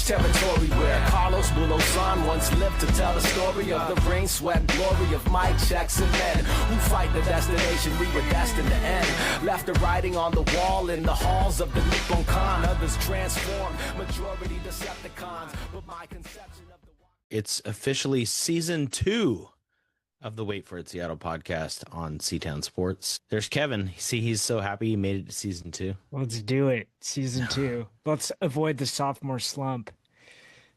territory where Carlos Bulosan once lived to tell the story of the rain, sweat, glory of Mike Jackson men who fight the destination we were destined to end. Left a writing on the wall in the halls of the Nippon Khan. Others transformed, majority Decepticons. But my conception of the... It's officially season 2 of the Wait for It Seattle podcast on C-Town Sports. There's Kevin. See, he's so happy he made it to season 2. Let's do it. Season 2. Let's avoid the sophomore slump.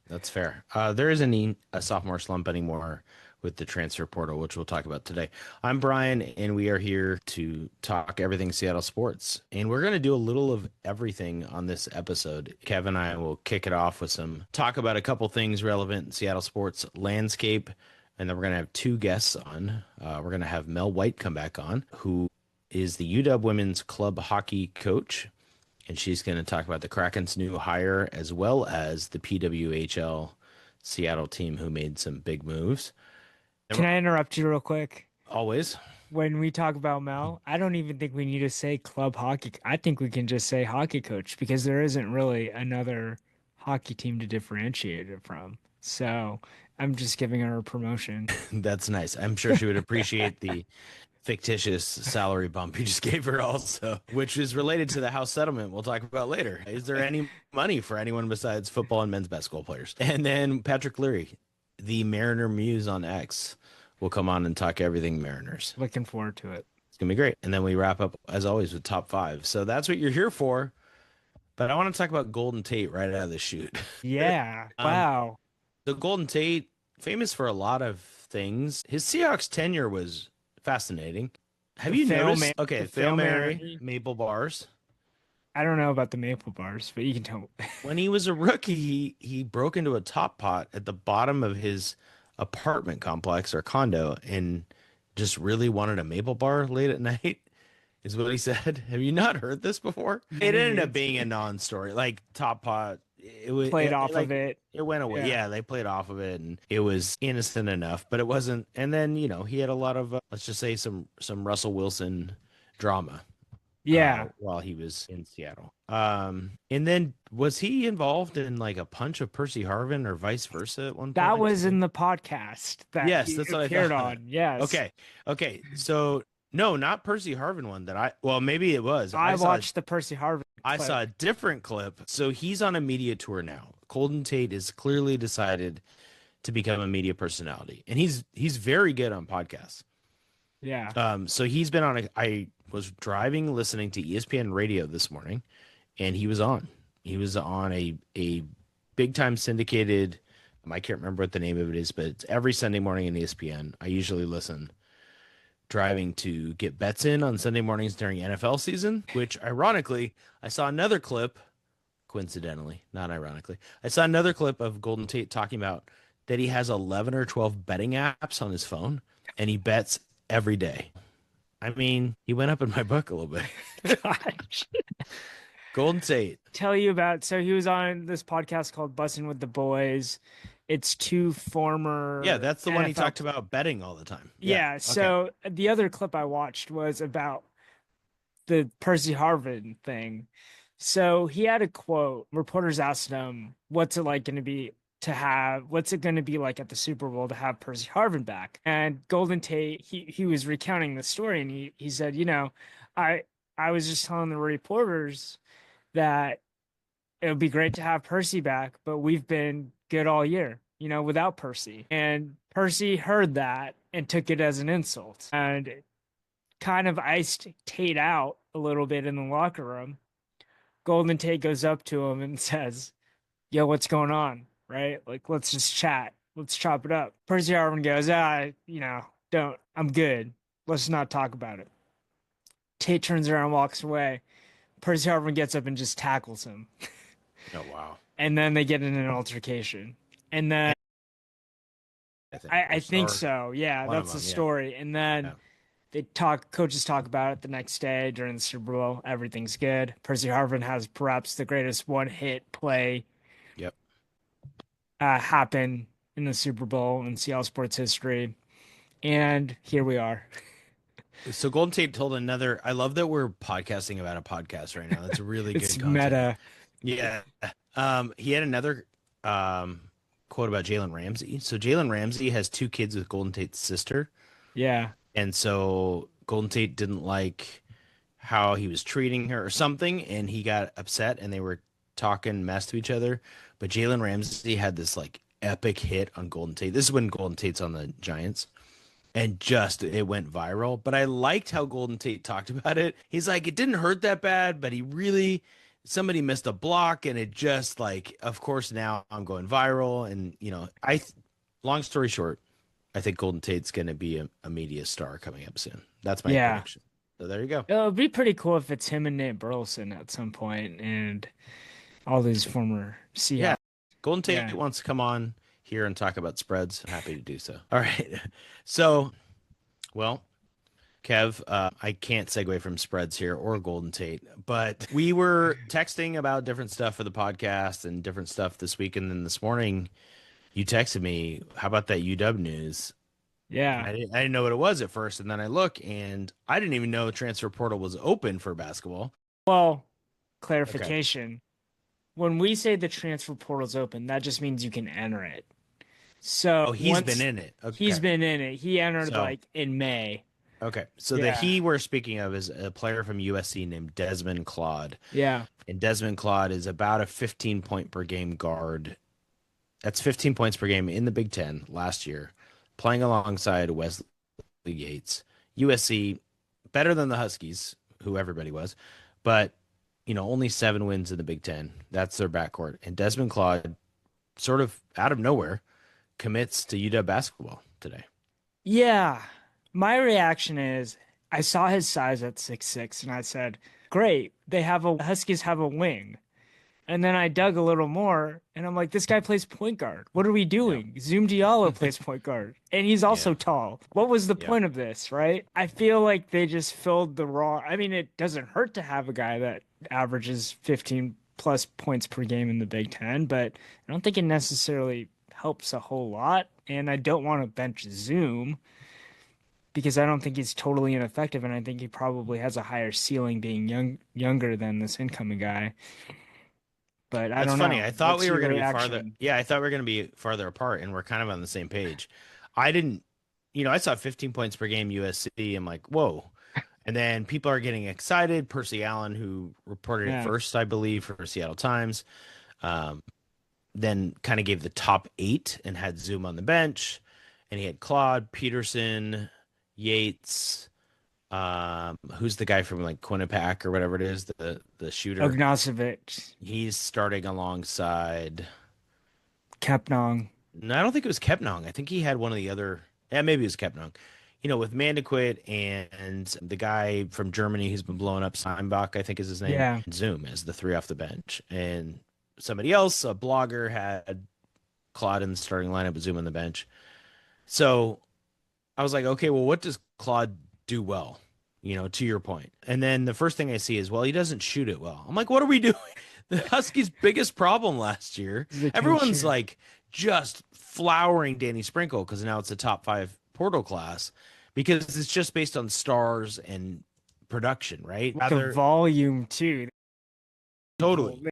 That's fair. There isn't a sophomore slump anymore with the transfer portal, which we'll talk about today. I'm Brian, and we are here to talk everything Seattle sports. And we're going to do a little of everything on this episode. Kevin and I will kick it off with some talk about a couple things relevant in Seattle sports landscape. And then we're going to have 2 guests on. We're going to have Mel White come back on, who is the UW women's club hockey coach. And she's going to talk about the Kraken's new hire, as well as the PWHL Seattle team who made some big moves. Can I interrupt you real quick? Always. When we talk about Mel, I don't even think we need to say club hockey. I think we can just say hockey coach, because there isn't really another hockey team to differentiate it from. So I'm just giving her a promotion. That's nice. I'm sure she would appreciate the fictitious salary bump you just gave her also, which is related to the house settlement we'll talk about later. Is there any money for anyone besides football and men's basketball players? And then Patrick Leary, the Mariner Muse on X, will come on and talk everything Mariners. Looking forward to it. It's going to be great. And then we wrap up, as always, with top 5. So that's what you're here for. But I want to talk about Golden Tate right out of the chute. Yeah. Wow. The Golden Tate, famous for a lot of things. His Seahawks tenure was fascinating. Have you noticed? Okay, Fail Mary, Maple Bars. I don't know about the Maple Bars, but you can tell me. When he was a rookie, he broke into a top pot at the bottom of his apartment complex or condo and just really wanted a Maple Bar late at night, is what he said. Have you not heard this before? It ended up being a non-story. Like top pot, it was played off of it. It went away. Yeah, they played off of it, and it was innocent enough, but it wasn't. And then he had a lot of let's just say some Russell Wilson drama. Yeah, while he was in Seattle. And then was he involved in like a punch of Percy Harvin or vice versa at one point? That was in the podcast that yes, that's what appeared I thought. on. Yes. Okay. So no, not Percy Harvin one maybe it was. I watched the Percy Harvin clip. I saw a different clip. So he's on a media tour now. Golden Tate is clearly decided to become a media personality, and he's very good on podcasts. Yeah. So he's been on I was driving, listening to ESPN radio this morning, and he was on a big time syndicated. I can't remember what the name of it is, but it's every Sunday morning in ESPN. I usually listen driving to get bets in on Sunday mornings during NFL season, which ironically, I saw another clip, coincidentally, not ironically, I saw another clip of Golden Tate talking about that he has 11 or 12 betting apps on his phone, and he bets every day. I mean, he went up in my book a little bit. Gosh. Golden Tate. Tell you about, so he was on this podcast called Bussin' with the Boys. It's 2 former. Yeah, that's the NFL one he talked about betting all the time. Yeah. So the other clip I watched was about the Percy Harvin thing. So he had a quote. Reporters asked him, what's it like going to be what's it going to be like at the Super Bowl to have Percy Harvin back? And Golden Tate, he was recounting the story, and he said, I was just telling the reporters that it would be great to have Percy back, but we've been good all year, without Percy. And Percy heard that and took it as an insult and kind of iced Tate out a little bit in the locker room. Golden Tate goes up to him and says, yo, what's going on? Right? Like, let's just chat. Let's chop it up. Percy Harvin goes, I'm good. Let's not talk about it. Tate turns around and walks away. Percy Harvin gets up and just tackles him. Oh, wow. And then they get in an altercation. And then I think so. Yeah, that's the story. And then coaches talk about it the next day during the Super Bowl. Everything's good. Percy Harvin has perhaps the greatest one-hit play happen in the Super Bowl in Seattle sports history. And here we are. So Golden Tate told I love that we're podcasting about a podcast right now. That's really good it's content. Meta. Yeah. He had another quote about Jalen Ramsey. So Jalen Ramsey has two kids with Golden Tate's sister. Yeah. And so Golden Tate didn't like how he was treating her or something, and he got upset and they were talking mess to each other. But Jalen Ramsey had this like epic hit on Golden Tate. This is when Golden Tate's on the Giants. And just it went viral. But I liked how Golden Tate talked about it. He's like, it didn't hurt that bad, but he really somebody missed a block and it just like, of course, now I'm going viral. And long story short, I think Golden Tate's going to be a media star coming up soon. That's my Yeah. prediction. So there you go. It would be pretty cool if it's him and Nate Burleson at some point and all these former Seahawks. Yeah. Golden Tate Yeah. wants to come on here and talk about spreads. I'm happy to do so. All right. So, well, Kev, I can't segue from spreads here or Golden Tate, but we were texting about different stuff for the podcast and different stuff this week. And then this morning you texted me, how about that UW news? Yeah. I didn't know what it was at first. And then I look and I didn't even know transfer portal was open for basketball. Well, clarification. When we say the transfer portal's open, that just means you can enter it. So He's been in it. Okay. He's been in it. He entered So- like in May. Okay. So the Yeah. he we're speaking of is a player from USC named Desmond Claude. Yeah. And Desmond Claude is about a 15 point per game guard. That's 15 points per game in the Big Ten last year, playing alongside Wesley Yates. USC, better than the Huskies, who everybody was, but only 7 wins in the Big Ten. That's their backcourt. And Desmond Claude, sort of out of nowhere, commits to UW basketball today. Yeah. My reaction is I saw his size at 6'6", and I said, great, Huskies have a wing. And then I dug a little more, and I'm like, this guy plays point guard. What are we doing? Zoom Diallo plays point guard, and he's also Yeah. tall. What was the Yeah. point of this, right? I feel like they just filled the wrong. I mean, it doesn't hurt to have a guy that averages 15 plus points per game in the Big Ten, but I don't think it necessarily helps a whole lot. And I don't want to bench Zoom because I don't think he's totally ineffective, and I think he probably has a higher ceiling being younger than this incoming guy. But I That's don't funny. know. I thought What's we were your going to be farther. reaction? Yeah, I thought we were going to be farther apart, and we're kind of on the same page. I didn't, I saw 15 points per game USC. I'm like, whoa. And then people are getting excited. Percy Allen, who reported Yeah. it first, I believe, for Seattle Times, then kind of gave the top 8 and had Zoom on the bench. And he had Claude, Peterson, Yates. Who's the guy from like Quinnipiac or whatever it is, the shooter? Ognacevic, He's starting alongside. Kepnong. No, I don't think it was Kepnong. I think he had one of the other. Yeah, maybe it was Kepnong. With Mandaquit and the guy from Germany who's been blowing up, Seimbach, I think is his name. Yeah. Zoom as the 3 off the bench. And somebody else, a blogger, had Claude in the starting lineup with Zoom on the bench. So I was like, okay, well, what does Claude do well? To your point. And then the first thing I see is, well, he doesn't shoot it well. I'm like, what are we doing? The Huskies' biggest problem last year, They can't everyone's shoot. like just flowering Danny Sprinkle because now it's a top 5 portal class because it's just based on stars and production, right? The volume too. Totally.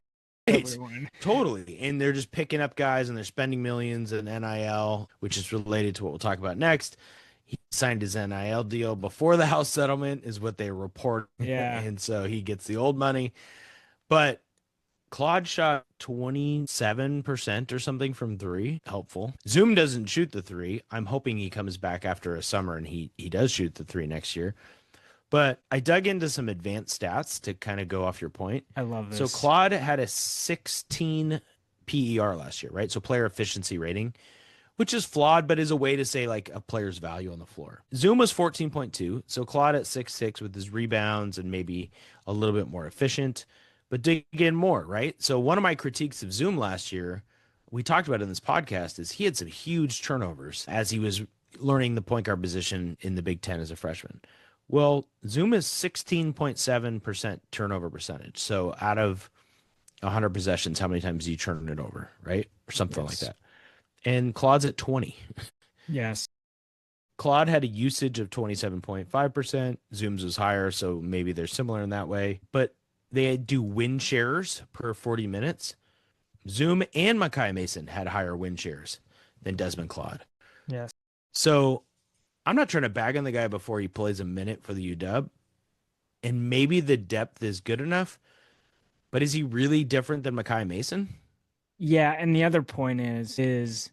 Everyone. Totally. And they're just picking up guys and they're spending millions in NIL, which is related to what we'll talk about next. He signed his NIL deal before the house settlement is what they report. Yeah. And so he gets the old money. But Claude shot 27% or something from 3. Helpful. Zoom doesn't shoot the 3. I'm hoping he comes back after a summer and he does shoot the 3 next year. But I dug into some advanced stats to kind of go off your point. I love this. So Claude had a 16 PER last year, right? So player efficiency rating, which is flawed, but is a way to say like a player's value on the floor. Zoom was 14.2. So Claude at 6'6" with his rebounds and maybe a little bit more efficient, but dig in more, right? So one of my critiques of Zoom last year, we talked about in this podcast, is he had some huge turnovers as he was learning the point guard position in the Big Ten as a freshman. Well, Zoom is 16.7% turnover percentage. So out of 100 possessions, how many times do you turn it over, right? Or something like Yes. that. And Claude's at 20. Yes. Claude had a usage of 27.5%. Zoom's was higher, so maybe they're similar in that way. But they do win shares per 40 minutes. Zoom and Makai Mason had higher win shares than Desmond Claude. Yes. So I'm not trying to bag on the guy before he plays a minute for the UW. And maybe the depth is good enough, but is he really different than Makai Mason? Yeah, and the other point is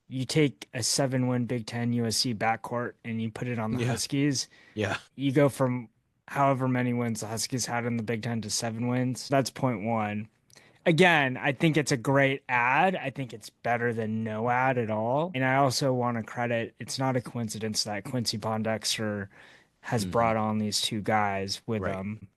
you take a 7-win Big Ten USC backcourt and you put it on the Yeah. Huskies. Yeah. You go from however many wins the Huskies had in the Big Ten to 7 wins. That's point one. Again, I think it's a great ad. I think it's better than no ad at all. And I also want to credit, it's not a coincidence that Quincy Pondexter has Mhm. brought on these two guys with Right. them.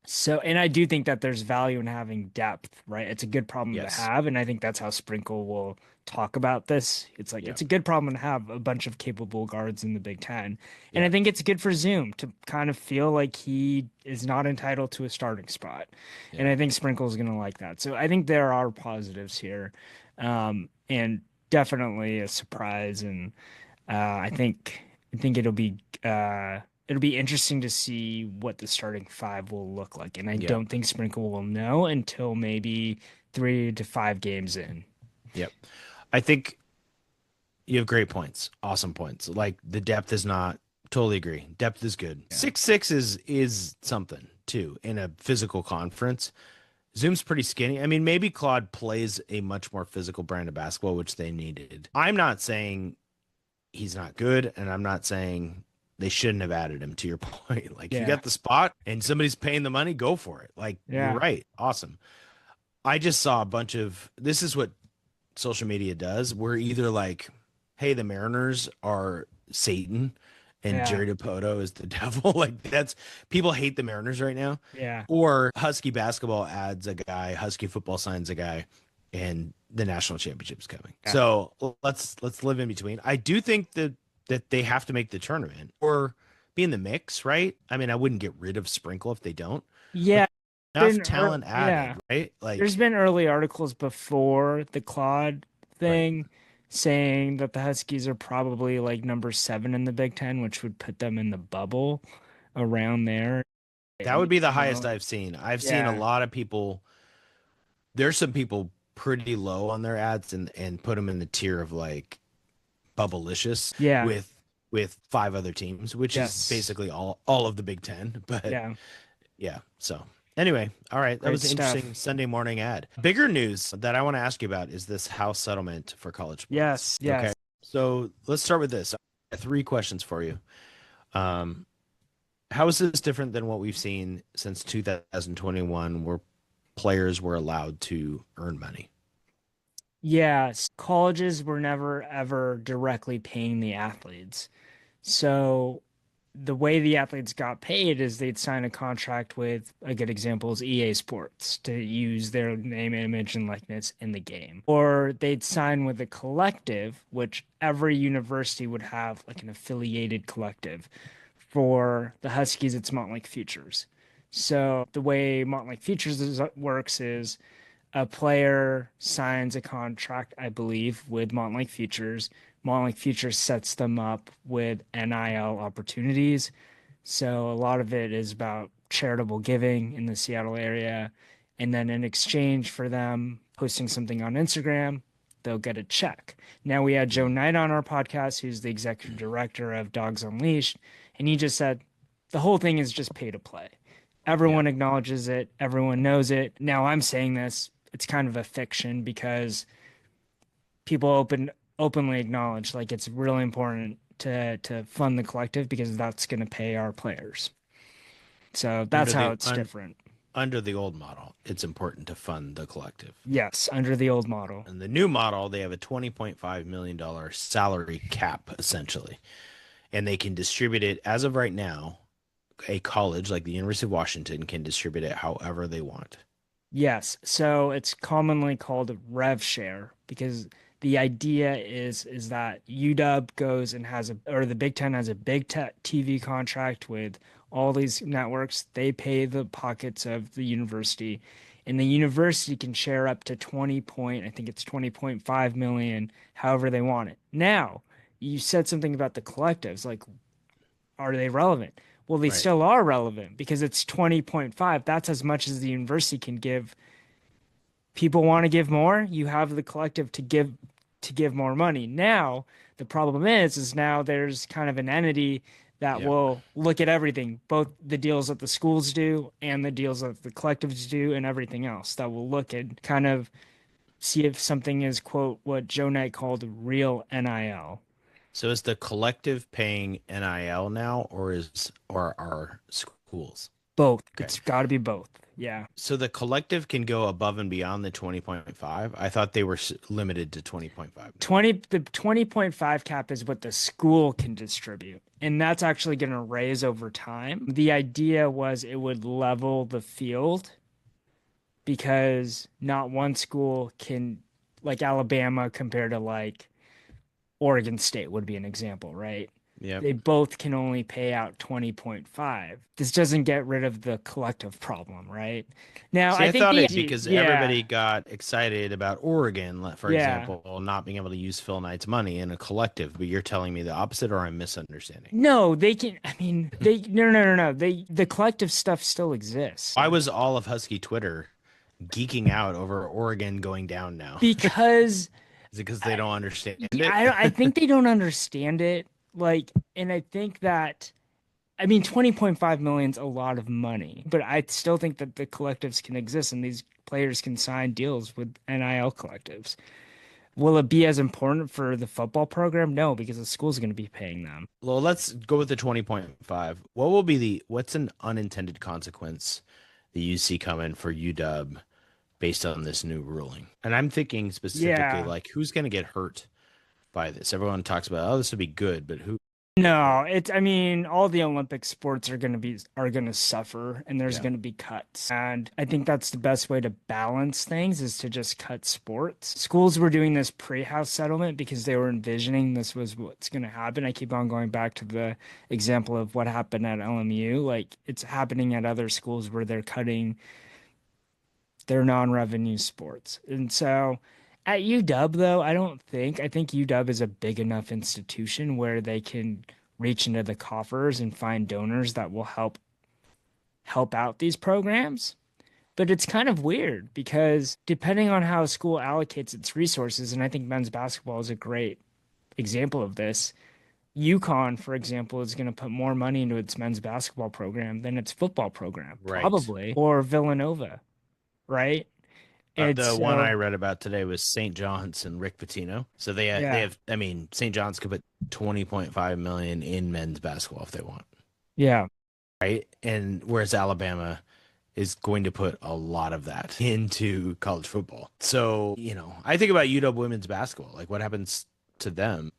So, and I do think that there's value in having depth, right? It's a good problem to Yes. have. And I think that's how Sprinkle will talk about this. It's like, Yeah. it's a good problem to have a bunch of capable guards in the Big Ten. And Yeah. I think it's good for Zoom to kind of feel like he is not entitled to a starting spot. And Yeah. I think Sprinkle is going to like that. So I think there are positives here. And definitely a surprise. And I think it'll be interesting to see what the starting five will look like. And I Yeah. don't think Sprinkle will know until maybe 3 to 5 games in. Yep. I think you have great points. Awesome points. Like the depth is not totally agree. Depth is good. Yeah. 6'6" is something too in a physical conference. Zoom's pretty skinny. I mean, maybe Claude plays a much more physical brand of basketball, which they needed. I'm not saying he's not good, and I'm not saying they shouldn't have added him, to your point. Like, if you Yeah. got the spot and somebody's paying the money, go for it. Like, Yeah. you're right. Awesome. I just saw a bunch of this is what social media does. We're either like, hey, the Mariners are Satan and Yeah. Jerry Dipoto is the devil. Like, that's people hate the Mariners right now. Yeah. Or Husky basketball adds a guy, Husky football signs a guy, and the national championship's coming. Yeah. So let's live in between. I do think that they have to make the tournament or be in the mix, right? I mean, I wouldn't get rid of Sprinkle if they don't. Yeah. Enough Been- talent added, yeah. right? Like, There's been early articles before the Claude thing saying that the Huskies are probably like number 7 in the Big Ten, which would put them in the bubble around there. that would be the You highest know? I've seen. I've seen a Yeah. lot of people. There's some people pretty low on their ads and put them in the tier of like Bubblicious Yeah. with 5 other teams, which Yes. is basically all of the Big Ten. But Yeah. So anyway, all right, that Great was an stuff. interesting Sunday morning ad. Bigger news that I want to ask you about is this House settlement for college sports. Yes. Yes. Okay. So let's start with this. I have 3 questions for you. How is this different than what we've seen since 2021, where players were allowed to earn money? Yes, colleges were never ever directly paying the athletes. So the way the athletes got paid is they'd sign a contract with, a good example is EA Sports, to use their name, image, and likeness in the game. Or they'd sign with a collective, which every university would have like an affiliated collective. For the Huskies, it's Montlake Futures. So the way Montlake Futures works is a player signs a contract, I believe, with Montlake Futures. Montlake Futures sets them up with NIL opportunities. So a lot of it is about charitable giving in the Seattle area. And then in exchange for them posting something on Instagram, they'll get a check. Now, we had Joe Knight on our podcast, who's the executive director of Dogs Unleashed, and he just said the whole thing is just pay to play. Everyone acknowledges it. Everyone knows it. Now, I'm saying this, it's kind of a fiction because people openly acknowledge like it's really important to fund the collective because that's going to pay our players. So that's how it's different. Under the old model, it's important to fund the collective. Yes, under the old model. In the new model, they have a $20.5 million salary cap, essentially. And they can distribute it, as of right now, a college like the University of Washington can distribute it however they want. Yes, so it's commonly called a rev share because the idea is that UW goes and or the Big Ten has a big TV contract with all these networks. They pay the pockets of the university, and the university can share up to I think it's 20.5 million, however they want it. Now, you said something about the collectives, like, are they relevant? Well, they still are relevant because it's 20.5. That's as much as the university can give people want to give more, you have the collective to give more money. Now, the problem is now there's kind of an entity that Yeah. will look at everything, both the deals that the schools do and the deals that the collectives do and everything else that will look and kind of see if something is, quote, what Joe Knight called real NIL. So is the collective paying NIL now, or are schools? Both. Okay. It's got to be both. Yeah. So the collective can go above and beyond the 20.5. I thought they were limited to 20.5. The 20.5 cap is what the school can distribute. And that's actually going to raise over time. The idea was it would level the field because not one school can, like Alabama compared to like Oregon State would be an example, right? Yeah. They both can only pay out 20.5. This doesn't get rid of the collective problem, right? Now, See, I think thought the it because yeah, everybody got excited about Oregon, for Yeah. example, not being able to use Phil Knight's money in a collective, but you're telling me the opposite, or I'm misunderstanding. No, they can. I mean, they no. The collective stuff still exists Why was all of Husky Twitter geeking out over Oregon going down now? because Is it because they don't understand it? I think they don't understand it. Like, and I think that, I mean, 20.5 million's a lot of money, but I still think that the collectives can exist and these players can sign deals with NIL collectives. Will it be as important for the football program? No, because the school's going to be paying them. Well, let's go with the 20.5. What's an unintended consequence that you see coming for UW based on this new ruling? And I'm thinking specifically like who's going to get hurt by this? Everyone talks about, oh, this would be good, but who? No, I mean, all the Olympic sports are going to suffer and there's going to be cuts. And I think that's the best way to balance things is to just cut sports. Schools were doing this pre-house settlement because they were envisioning this was what's going to happen. I keep on going back to the example of what happened at LMU. Like, it's happening at other schools where they're cutting their non-revenue sports. And so at UW, though, I think UW is a big enough institution where they can reach into the coffers and find donors that will help out these programs. But it's kind of weird because depending on how a school allocates its resources, and I think men's basketball is a great example of this. UConn, for example, is going to put more money into its men's basketball program than its football program, Right. probably, or Villanova, right? The one I read about today was St. John's and Rick Pitino. So they have. I mean, St. John's could put 20.5 million in men's basketball if they want. Yeah. Right. And whereas Alabama is going to put a lot of that into college football. So, I think about UW women's basketball. Like, what happens to them?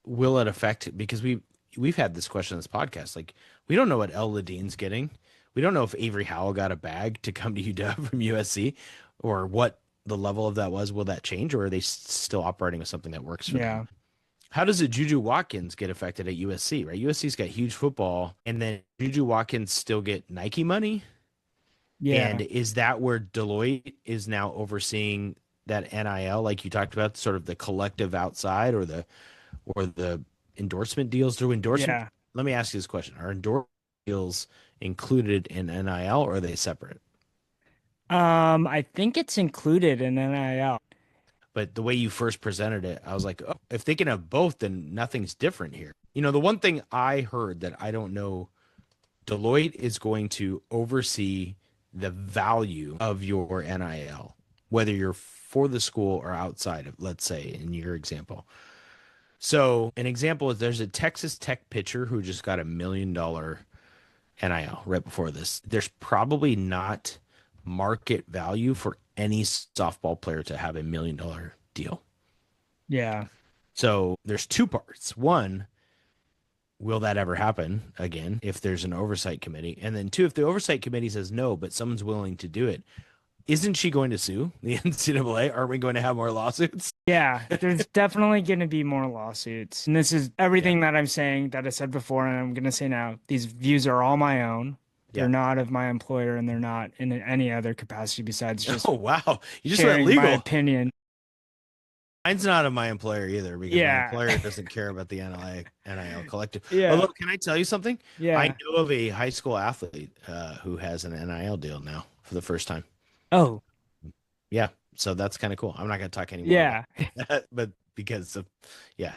Will it affect? Because we've had this question on this podcast. Like, we don't know what El Ladine's getting. We don't know if Avery Howell got a bag to come to UW from USC. Or what the level of that was. Will that change, or are they still operating with something that works for them? How does it Juju Watkins get affected at USC, right? USC's got huge football, and then Juju Watkins still get Nike money? Yeah. And is that where Deloitte is now overseeing that NIL, like you talked about, sort of the collective outside or the endorsement deals through endorsement? Yeah. Let me ask you this question. Are endorsement deals included in NIL, or are they separate? I think it's included in NIL. But the way you first presented it, I was like, oh, if they can have both, then nothing's different here. The one thing I heard that I don't know, Deloitte is going to oversee the value of your NIL, whether you're for the school or outside of, let's say, in your example. So an example is there's a Texas Tech pitcher who just got $1 million NIL right before this. There's probably not market value for any softball player to have $1 million deal. Yeah. So there's two parts. One, will that ever happen again if there's an oversight committee? And then two, if the oversight committee says no, but someone's willing to do it, isn't she going to sue the NCAA? Aren't we going to have more lawsuits? Yeah, there's definitely going to be more lawsuits. And this is everything that I'm saying that I said before, and I'm going to say now. These views are all my own. They're not of my employer, and they're not in any other capacity besides just wow, you just sharing went legal. my opinion. Mine's not of my employer either because my employer doesn't care about the NIL collective. Although, can I tell you something? Yeah. I know of a high school athlete who has an NIL deal now for the first time. Oh. Yeah. So that's kind of cool. I'm not going to talk anymore Yeah. about that, but because of, yeah,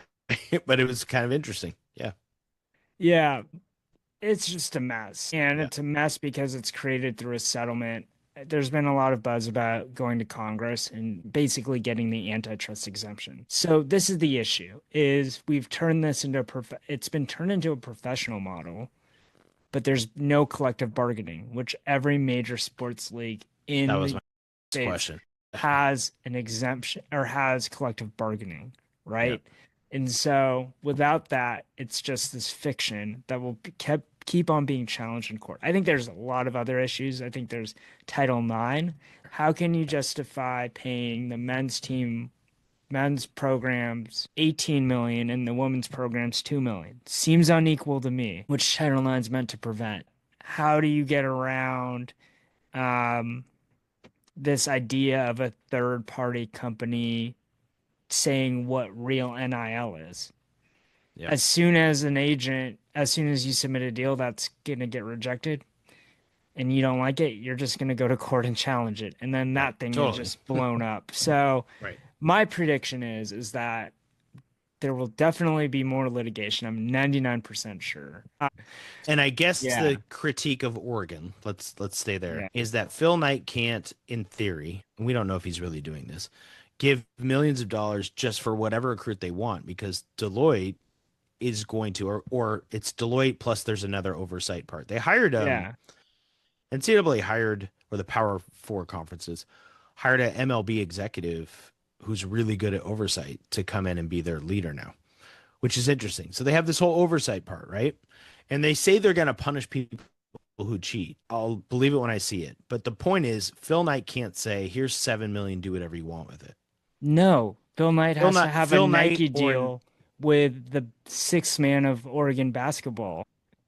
but it was kind of interesting. Yeah. Yeah. It's just a mess. And Yeah. it's a mess because it's created through a settlement. There's been a lot of buzz about going to Congress and basically getting the antitrust exemption. So this is the issue is we've turned this into it's been turned into a professional model, but there's no collective bargaining, which every major sports league That in was the my next States question. has an exemption or has collective bargaining, Yeah. right? And so without that, it's just this fiction that will keep on being challenged in court. I think there's a lot of other issues. I think there's Title IX. How can you justify paying the men's programs 18 million and the women's programs 2 million? Seems unequal to me, which Title IX is meant to prevent. How do you get around um, this idea of a third party company saying what real NIL is? Yeah. As soon as you submit a deal that's going to get rejected and you don't like it, you're just going to go to court and challenge it. And then Right. that thing is Totally. just blown up. So Right. my prediction is that there will definitely be more litigation. I'm 99% sure. And I guess Yeah. the critique of Oregon, let's stay there, is Yeah. that Phil Knight can't, in theory, and we don't know if he's really doing this, give millions of dollars just for whatever recruit they want because Deloitte is going to, or it's Deloitte plus there's another oversight part. They hired Yeah. NCAA hired, or the Power Four conferences hired an MLB executive who's really good at oversight to come in and be their leader now, which is interesting. So they have this whole oversight part, right? And they say they're going to punish people who cheat. I'll believe it when I see it. But the point is, Phil Knight can't say, "Here's 7 million, do whatever you want with it." No, Phil Knight has to have a Phil Knight Nike deal with the sixth man of Oregon basketball.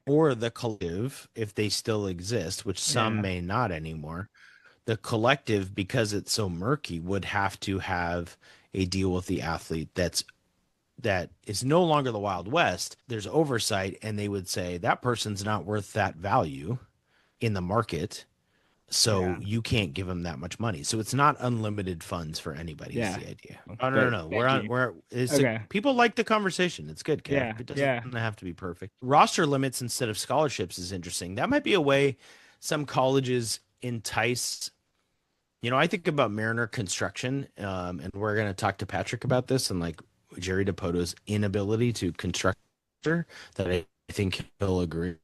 or the collective, if they still exist, which some Yeah. may not anymore. The collective, because it's so murky, would have to have a deal with the athlete that is no longer the Wild West. There's oversight, and they would say that person's not worth that value in the market, so Yeah. you can't give them that much money. So it's not unlimited funds for anybody. Yeah. Is the idea? Oh, no. Okay. People like the conversation. It's good, Kev. Yeah, It doesn't yeah. have to be perfect. Roster limits instead of scholarships is interesting. That might be a way some colleges entice. I think about Mariner construction, and we're going to talk to Patrick about this and like Jerry DePoto's inability to construct that I think he'll agree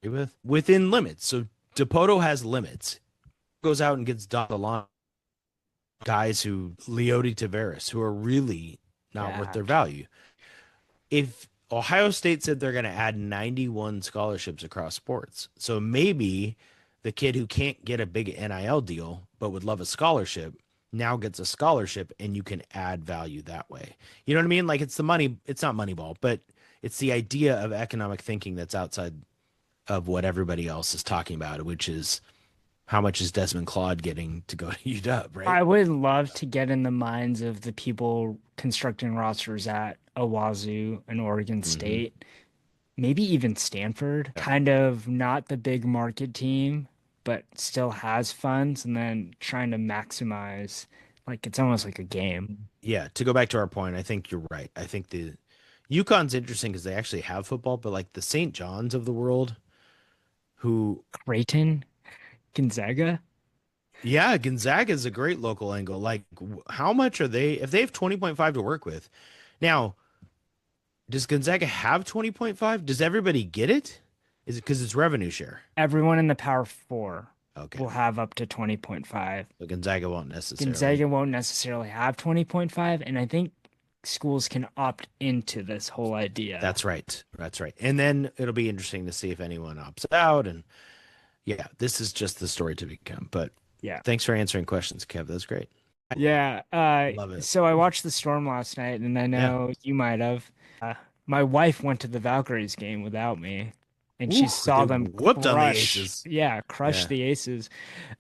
with within limits. So DePoto has limits, goes out and gets dotted line guys who Leody Taveras, who are really not worth their value. If Ohio State said they're going to add 91 scholarships across sports, so maybe the kid who can't get a big NIL deal but would love a scholarship now gets a scholarship and you can add value that way. You know what I mean? Like it's the money, it's not Moneyball, but it's the idea of economic thinking that's outside of what everybody else is talking about, which is how much is Desmond Claude getting to go to UW, right? I would love to get in the minds of the people constructing rosters at Owazu and Oregon State, maybe even Stanford, kind of not the big market team, but still has funds and then trying to maximize, like it's almost like a game. Yeah, to go back to our point, I think you're right. I think the UConn's interesting because they actually have football, but like the St. John's of the world, who, Creighton, Gonzaga. yeah, Gonzaga is a great local angle. Like, how much are they, if they have 20.5 to work with? Now, does Gonzaga have 20.5? Does everybody get it? Is it because it's revenue share? Everyone in the Power Four Okay. will have up to 20.5. So Gonzaga won't necessarily. Gonzaga won't necessarily have 20.5, and I think schools can opt into this whole idea. That's right. That's right. And then it'll be interesting to see if anyone opts out. And yeah, this is just the story to become. But Yeah. thanks for answering questions, Kev. That's great. Yeah. Love it. So I watched the Storm last night, and I know you might have. My wife went to the Valkyries game without me, and she Ooh, saw they them whooped on the crush. Aces. Yeah, crush Yeah. the Aces.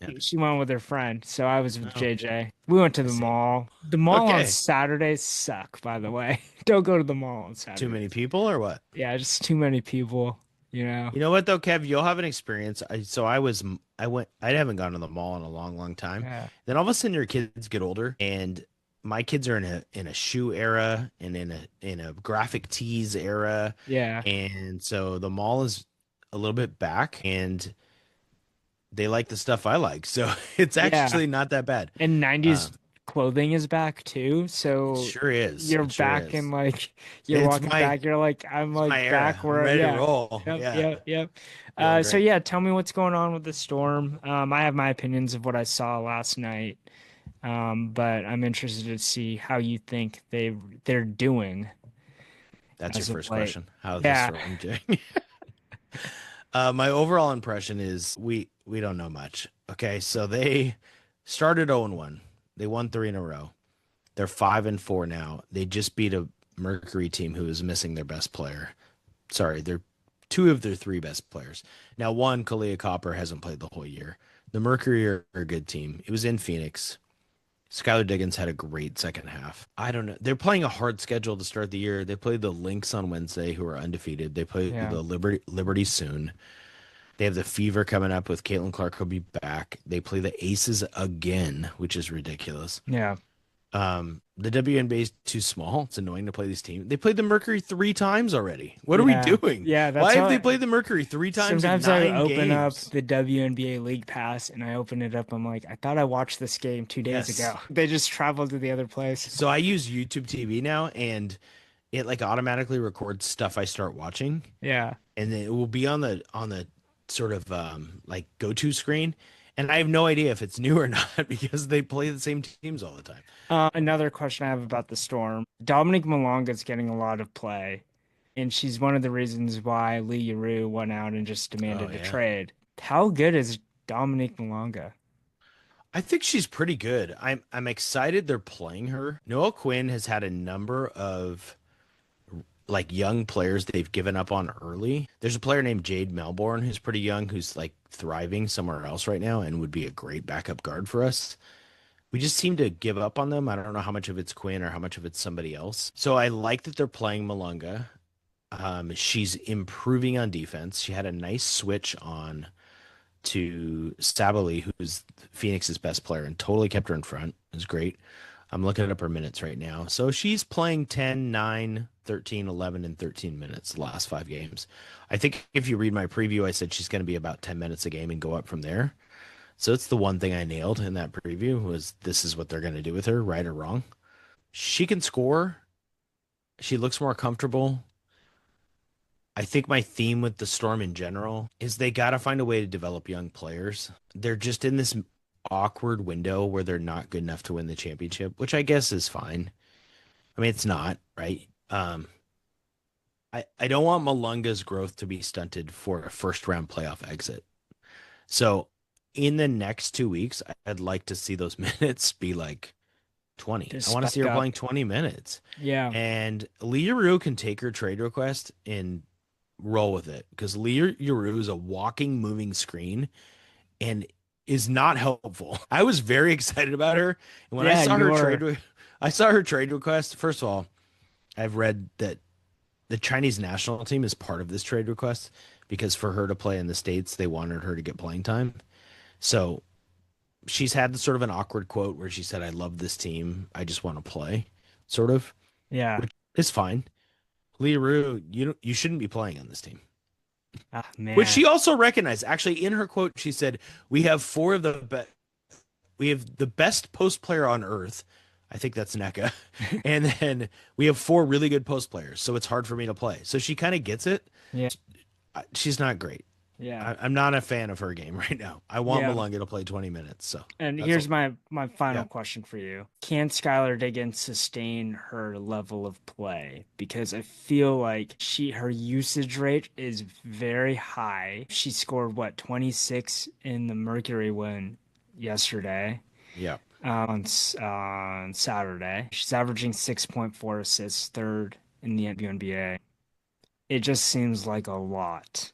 Yeah. She went with her friend, so I was with Oh. JJ. We went to the see. mall. The mall on Okay. Saturdays suck, by the way. Don't go to the mall on Saturdays. Too many people or what? Yeah, just too many people. you know? You know what though, Kev? You'll have an experience. I haven't gone to the mall in a long, long time. Yeah. Then all of a sudden your kids get older, and my kids are in a shoe era and in a graphic tees era, Yeah. and so the mall is a little bit back, and they like the stuff I like, so it's Yeah. actually not that bad. And 90s Um, clothing is back too. So sure is. you're It sure back and is. like you're It's walking my back, you're like, I'm it's my like back era. I'm where, ready to yeah. roll. Yep, Yeah, yep, yep. feeling So great. yeah, tell me what's going on with the storm. I have my opinions of what I saw last night. But I'm interested to see how you think they're doing That's your as of first late. question. How's the Yeah, storm doing? My overall impression is we don't know much. Okay, so they started 0-1. They won three in a row. They're 5-4 now. They just beat a Mercury team who is missing their best player. Sorry, they're two of their three best players. Now, one, Kalia Copper, hasn't played the whole year. The Mercury are a good team. It was in Phoenix. Skylar Diggins had a great second half. I don't know. They're playing a hard schedule to start the year. They played the Lynx on Wednesday, who are undefeated. They play yeah, the Liberty soon. They have the Fever coming up with Caitlin Clark will be back. They play the Aces again, which is ridiculous. yeah. The WNBA is too small. It's annoying to play these teams. They played the Mercury three times already. What are we Yeah, doing? yeah, Why that's have how they played the Mercury three times in sometimes I 9 open up games? the WNBA League Pass and I open it up. I'm like, I thought I watched this game 2 days Yes. ago. They just traveled to the other place. So I use YouTube TV now, and it like automatically records stuff I start watching, Yeah. and then it will be on the sort of like go-to screen, and I have no idea if it's new or not because they play the same teams all the time. Another question I have about the Storm. Dominique Malonga is getting a lot of play, and she's one of the reasons why Lee Yuru went out and just Oh demanded a yeah. trade. How good is Dominique Malonga? I think she's pretty good. I'm excited they're playing her. Noah Quinn has had a number of like young players they've given up on early. There's a player named Jade Melbourne who's pretty young, who's like thriving somewhere else right now and would be a great backup guard for us. We just seem to give up on them. I don't know how much of it's Quinn or how much of it's somebody else. So I like that they're playing Malunga. She's improving on defense. She had a nice switch on to Sabali, who's Phoenix's best player, and totally kept her in front. It was great. I'm looking up her minutes right now. So she's playing 10, 9, 13, 11, and 13 minutes the last 5 games. I think if you read my preview, I said she's going to be about 10 minutes a game and go up from there. So it's the one thing I nailed in that preview was this is what they're going to do with her, right or wrong. She can score. She looks more comfortable. I think my theme with the Storm in general is they got to find a way to develop young players. They're just in this awkward window where they're not good enough to win the championship, which I guess is fine. I mean, it's not, right? I don't want Malunga's growth to be stunted for a first round playoff exit. So in the next 2 weeks, I'd like to see those minutes be like 20. Just I want to see spec her up. playing 20 minutes. Yeah. And Leah Rue can take her trade request and roll with it because Leah Rue is a walking, moving screen and is not helpful. I was very excited about her. And when I Yeah, saw her you're I saw her trade request. First of all, I've read that the Chinese national team is part of this trade request because for her to play in the States, they wanted her to get playing time. So she's had sort of an awkward quote where she said, I love this team. I just want to play, sort of, yeah. which is fine. Leah Rue, you shouldn't be playing on this team. Ah, man. Which she also recognized. Actually, in her quote, she said, we have we have the best post player on earth. I think that's NECA. And then we have 4 really good post players. So it's hard for me to play. So she kind of gets it. Yeah. She's not great. Yeah. I'm not a fan of her game right now. I want Yeah. Malunga to play 20 minutes. So And that's here's all. my final Yeah. question for you. Can Skylar Diggins sustain her level of play? Because I feel like her usage rate is very high. She scored what, 26 in the Mercury win yesterday, Yeah. on Saturday. She's averaging 6.4 assists, third in the WNBA. It just seems like a lot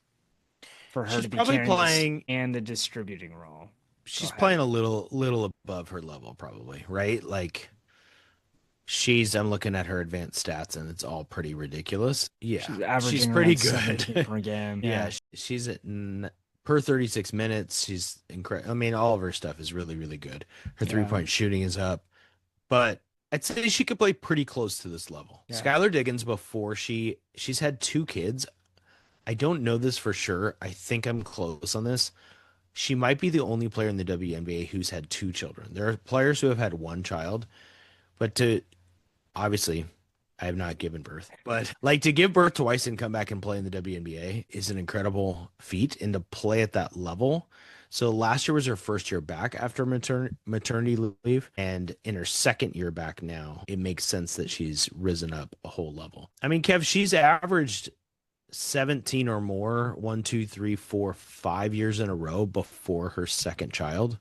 for her She's to be probably carrying this playing and the distributing role. she's ahead. playing a little above her level, probably, right? Like I'm looking at her advanced stats and it's all pretty ridiculous. Yeah, She's averaging she's pretty around 17 good. per game. Yeah, she's at per 36 minutes. She's incredible. I mean, all of her stuff is really, really good. Her Yeah. 3-point shooting is up, but I'd say she could play pretty close to this level. Yeah. Skylar Diggins, before she's had 2 kids. I don't know this for sure. I think I'm close on this. She might be the only player in the WNBA who's had 2 children. There are players who have had 1 child, but obviously I have not given birth, but like to give birth twice and come back and play in the WNBA is an incredible feat, and to play at that level. So last year was her first year back after maternity leave, and in her second year back now, it makes sense that she's risen up a whole level. I mean, Kev, she's averaged 17 or more 1, 2, 3, 4, 5 years in a row before her second child.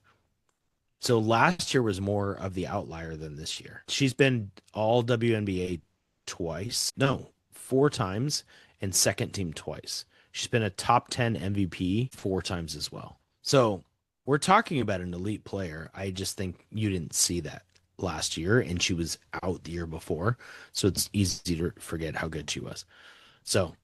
So last year was more of the outlier than this year. She's been all WNBA twice. No, 4 times, and second team twice. She's been a top 10 MVP 4 times as well. So we're talking about an elite player. I just think you didn't see that last year, and she was out the year before. So it's easy to forget how good she was. So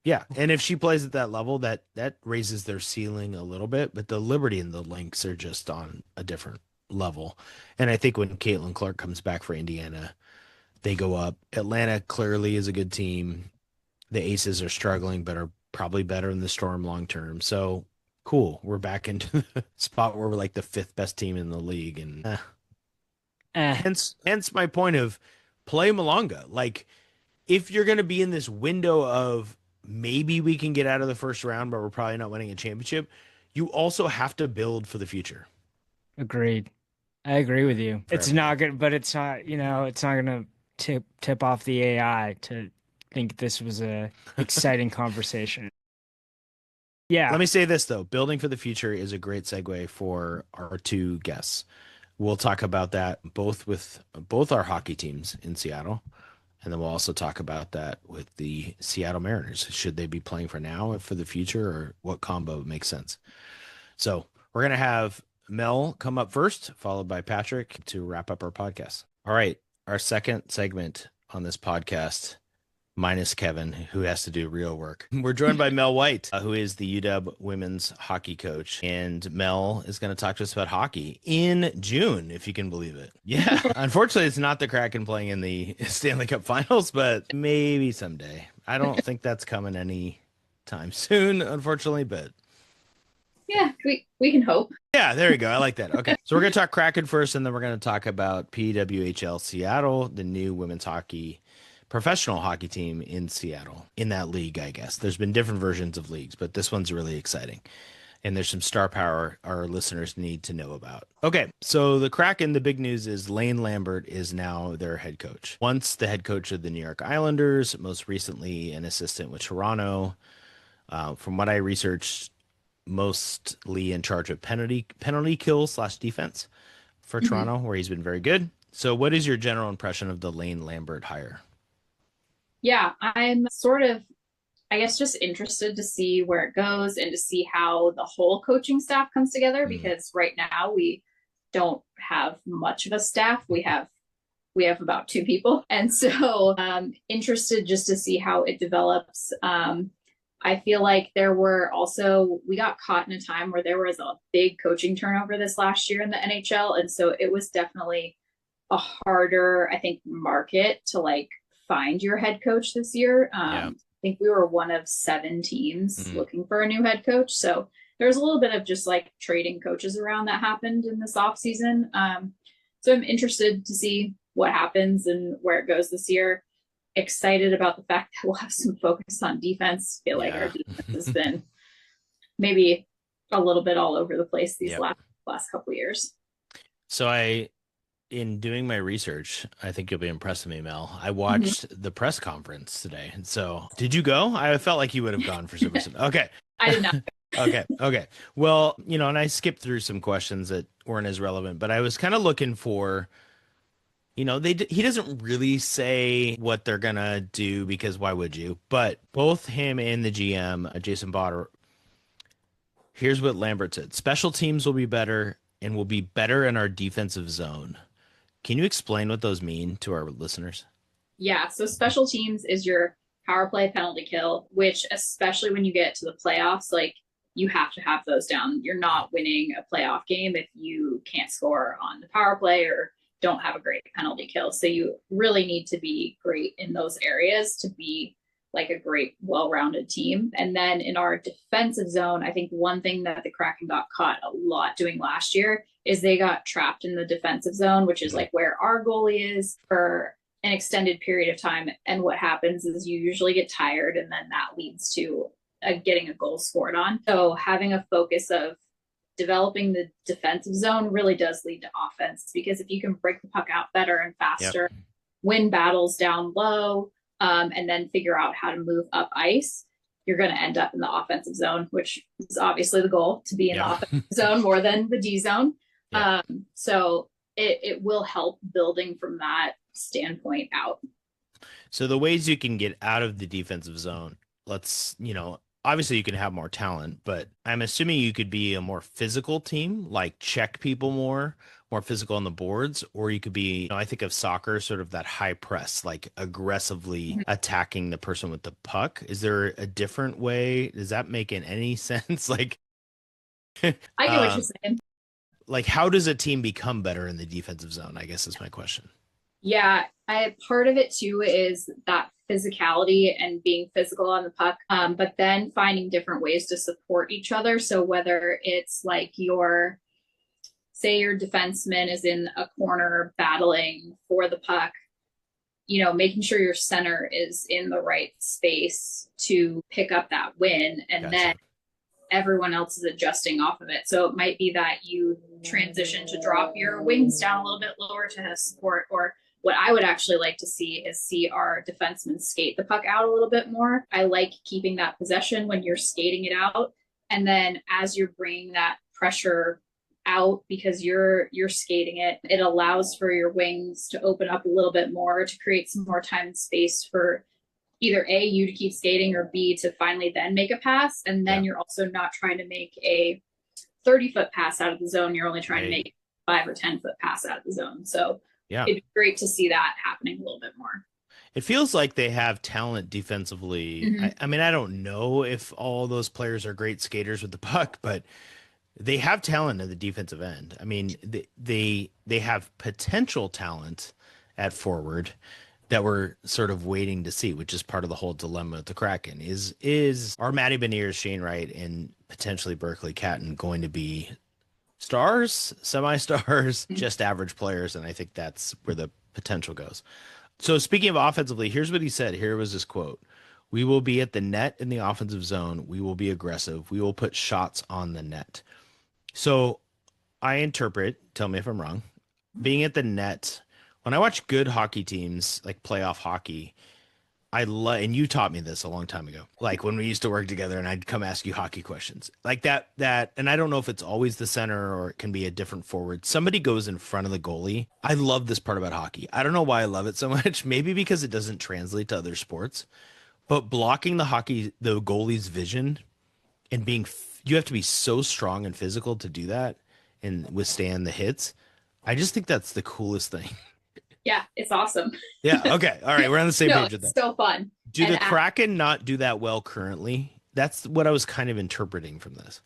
yeah, and if she plays at that level, that raises their ceiling a little bit, but the Liberty and the Lynx are just on a different level. And I think when Caitlin Clark comes back for Indiana, they go up. Atlanta clearly is a good team. The Aces are struggling, but are probably better than the Storm long term. So cool, we're back into the spot where we're like the 5th best team in the league, and hence my point of play Malonga. Like, if you're going to be in this window of maybe we can get out of the first round, but we're probably not winning a championship, you also have to build for the future. Agreed. I agree with you. For It's everything. not good, but it's not, it's not going to tip off the AI to think this was a exciting conversation. Yeah. Let me say this, though. Building for the future is a great segue for our 2 guests. We'll talk about that both with both our hockey teams in Seattle. And then we'll also talk about that with the Seattle Mariners. Should they be playing for now or for the future, or what combo makes sense? So we're going to have Mel come up first, followed by Patrick to wrap up our podcast. All right. Our second segment on this podcast, minus Kevin, who has to do real work. We're joined by Mel White, who is the UW women's hockey coach. And Mel is going to talk to us about hockey in June, if you can believe it. Yeah. Unfortunately, it's not the Kraken playing in the Stanley Cup Finals, but maybe someday. I don't think that's coming any time soon, unfortunately, but yeah, we can hope. yeah, there you go. I like that. Okay. So we're going to talk Kraken first, and then we're going to talk about PWHL Seattle, the new women's hockey professional hockey team in Seattle, in that league, I guess. There's been different versions of leagues, but this one's really exciting. And there's some star power our listeners need to know about. Okay, so the Kraken, the big news is Lane Lambert is now their head coach. Once the head coach of the New York Islanders, most recently an assistant with Toronto. From what I researched, mostly in charge of penalty kills / defense for Toronto, where he's been very good. So what is your general impression of the Lane Lambert hire? Yeah, I'm sort of, I guess, just interested to see where it goes and to see how the whole coaching staff comes together, because right now we don't have much of a staff. We have about 2 people. And so interested just to see how it develops. I feel like we got caught in a time where there was a big coaching turnover this last year in the NHL. And so it was definitely a harder, I think, market to find your head coach this year. I think we were one of 7 teams looking for a new head coach. So there's a little bit of just trading coaches around that happened in this off season. So I'm interested to see what happens and where it goes this year. Excited about the fact that we'll have some focus on defense. Feel like our defense has been maybe a little bit all over the place these last couple of years. So in doing my research, I think you'll be impressed with me, Mel. I watched the press conference today. And so did you go? I felt like you would have gone for some reason. Okay. I did not. Okay. Well, and I skipped through some questions that weren't as relevant, but I was kind of looking for, he doesn't really say what they're going to do, because why would you? But both him and the GM, Jason Botter, here's what Lambert said. Special teams will be better and will be better in our defensive zone. Can you explain what those mean to our listeners? Yeah, so special teams is your power play, penalty kill, which especially when you get to the playoffs, like you have to have those down. You're not winning a playoff game if you can't score on the power play or don't have a great penalty kill. So you really need to be great in those areas to be like a great, well-rounded team. And then in our defensive zone, I think one thing that the Kraken got caught a lot doing last year is they got trapped in the defensive zone, which is like where our goalie is for an extended period of time. And what happens is you usually get tired, and then that leads to getting a goal scored on. So having a focus of developing the defensive zone really does lead to offense, because if you can break the puck out better and faster, win battles down low, and then figure out how to move up ice, you're going to end up in the offensive zone, which is obviously the goal, to be in the offensive zone more than the D zone. So it will help building from that standpoint out. So the ways you can get out of the defensive zone, obviously you can have more talent, but I'm assuming you could be a more physical team, like check people more physical on the boards, or you could be, I think of soccer, sort of that high press, like aggressively attacking the person with the puck. Is there a different way? Does that make any sense? Like, I get what you're saying. Like, how does a team become better in the defensive zone, I guess is my question. Yeah, part of it too is that physicality and being physical on the puck, but then finding different ways to support each other. So whether it's like say your defenseman is in a corner battling for the puck, making sure your center is in the right space to pick up that win, and then everyone else is adjusting off of it. So it might be that you transition to drop your wings down a little bit lower to support, or what I would actually like to see is our defensemen skate the puck out a little bit more. I like keeping that possession when you're skating it out. And then as you're bringing that pressure out, because you're skating it, it allows for your wings to open up a little bit more to create some more time and space for either A, you to keep skating, or B, to finally then make a pass. And then you're also not trying to make a 30-foot pass out of the zone. You're only trying to make a 5 or 10-foot pass out of the zone. So it'd be great to see that happening a little bit more. It feels like they have talent defensively. I mean, I don't know if all those players are great skaters with the puck, but they have talent at the defensive end. I mean, they have potential talent at forward that we're sort of waiting to see, which is part of the whole dilemma with the Kraken. Are Matty Beniers, Shane Wright, and potentially Berkeley Catton going to be stars, semi-stars, just average players? And I think that's where the potential goes. So speaking of offensively, here's what he said. Here was his quote. "We will be at the net in the offensive zone. We will be aggressive. We will put shots on the net." So I interpret, tell me if I'm wrong, being at the net, when I watch good hockey teams, like playoff hockey, and you taught me this a long time ago, like when we used to work together and I'd come ask you hockey questions like that, and I don't know if it's always the center or it can be a different forward. Somebody goes in front of the goalie. I love this part about hockey. I don't know why I love it so much. Maybe because it doesn't translate to other sports, but blocking the goalie's vision and you have to be so strong and physical to do that and withstand the hits. I just think that's the coolest thing. Yeah, it's awesome. Yeah. Okay. All right. We're on the same page with that. It's so fun. Do the Kraken not do that well currently? That's what I was kind of interpreting from this.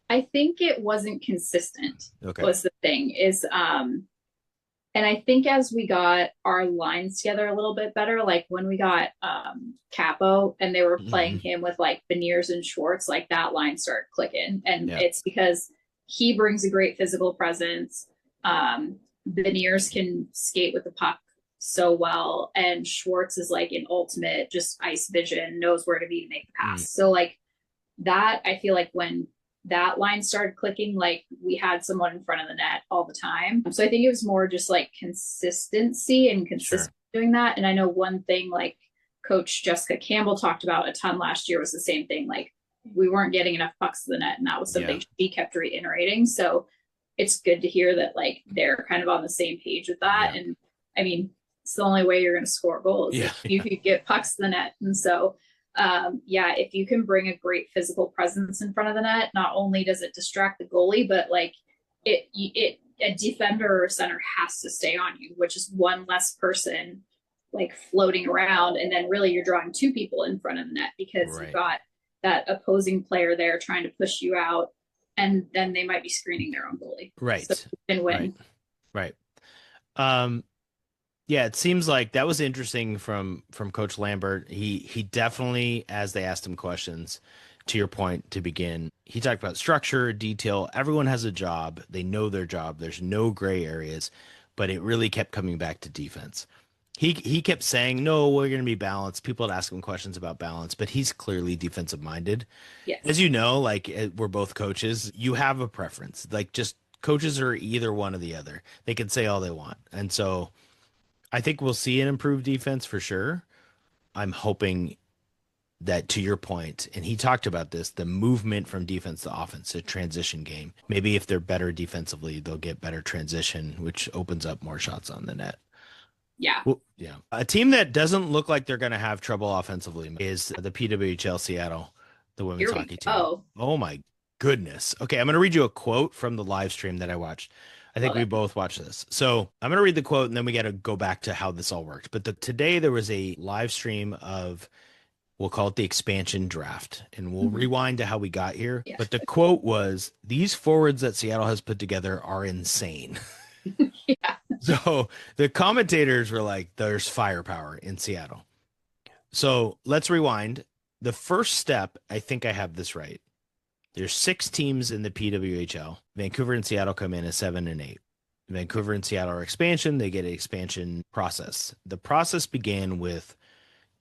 I think it wasn't consistent. Okay. Was the thing is, and I think as we got our lines together a little bit better, like when we got Capo and they were playing him with like Beniers and Schwartz, like that line started clicking. And it's because he brings a great physical presence. Beniers can skate with the puck so well, and Schwartz is like an ultimate just ice vision, knows where to be to make the pass. So like that, I feel like when that line started clicking, like we had someone in front of the net all the time. So I think it was more just like consistency and doing that. And I know one thing like Coach Jessica Campbell talked about a ton last year was the same thing. Like we weren't getting enough pucks to the net, and that was something she kept reiterating. So it's good to hear that like they're kind of on the same page with that. And I mean, it's the only way you're going to score goals if you could get pucks to the net. And so if you can bring a great physical presence in front of the net, not only does it distract the goalie, but like it a defender or center has to stay on you, which is one less person like floating around. And then really you're drawing two people in front of the net because Right. you've got that opposing player there trying to push you out. And then they might be screening their own goalie. Right. So win-win. Right. Yeah, it seems like that was interesting from Coach Lambert. He definitely, as they asked him questions, to your point to begin, he talked about structure, detail. Everyone has a job. They know their job. There's no gray areas, but it really kept coming back to defense. He kept saying, no, we're going to be balanced. People would ask him questions about balance, but he's clearly defensive minded. Yes. As you know, like we're both coaches, you have a preference. Like just coaches are either one or the other. They can say all they want. And so I think we'll see an improved defense for sure. I'm hoping that, to your point, and he talked about this, the movement from defense to offense, a transition game. Maybe if they're better defensively, they'll get better transition, which opens up more shots on the net. Yeah. Well, yeah. A team that doesn't look like they're going to have trouble offensively is the PWHL Seattle, the women's hockey team. Oh my goodness. Okay, I'm going to read you a quote from the live stream that I watched. I think we both watched this. So I'm going to read the quote and then we got to go back to how this all worked. But today there was a live stream of, we'll call it the expansion draft, and we'll rewind to how we got here. Yeah. But the quote was, these forwards that Seattle has put together are insane. Yeah. So the commentators were like, there's firepower in Seattle. So let's rewind. The first step, I think I have this right. There's 6 teams in the PWHL. Vancouver and Seattle come in as 7 and 8. Vancouver and Seattle are expansion. They get an expansion process. The process began with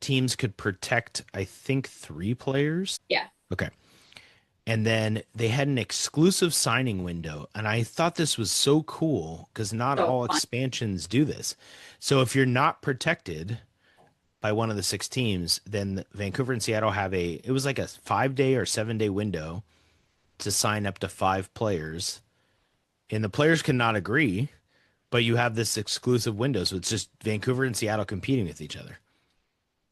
teams could protect, I think, 3 players. Yeah. Okay. And then they had an exclusive signing window. And I thought this was so cool because not all expansions do this. So if you're not protected by one of the 6 teams, then Vancouver and Seattle have it was like a 5-day or 7-day window to sign up to 5 players. And the players cannot agree, but you have this exclusive window. So it's just Vancouver and Seattle competing with each other.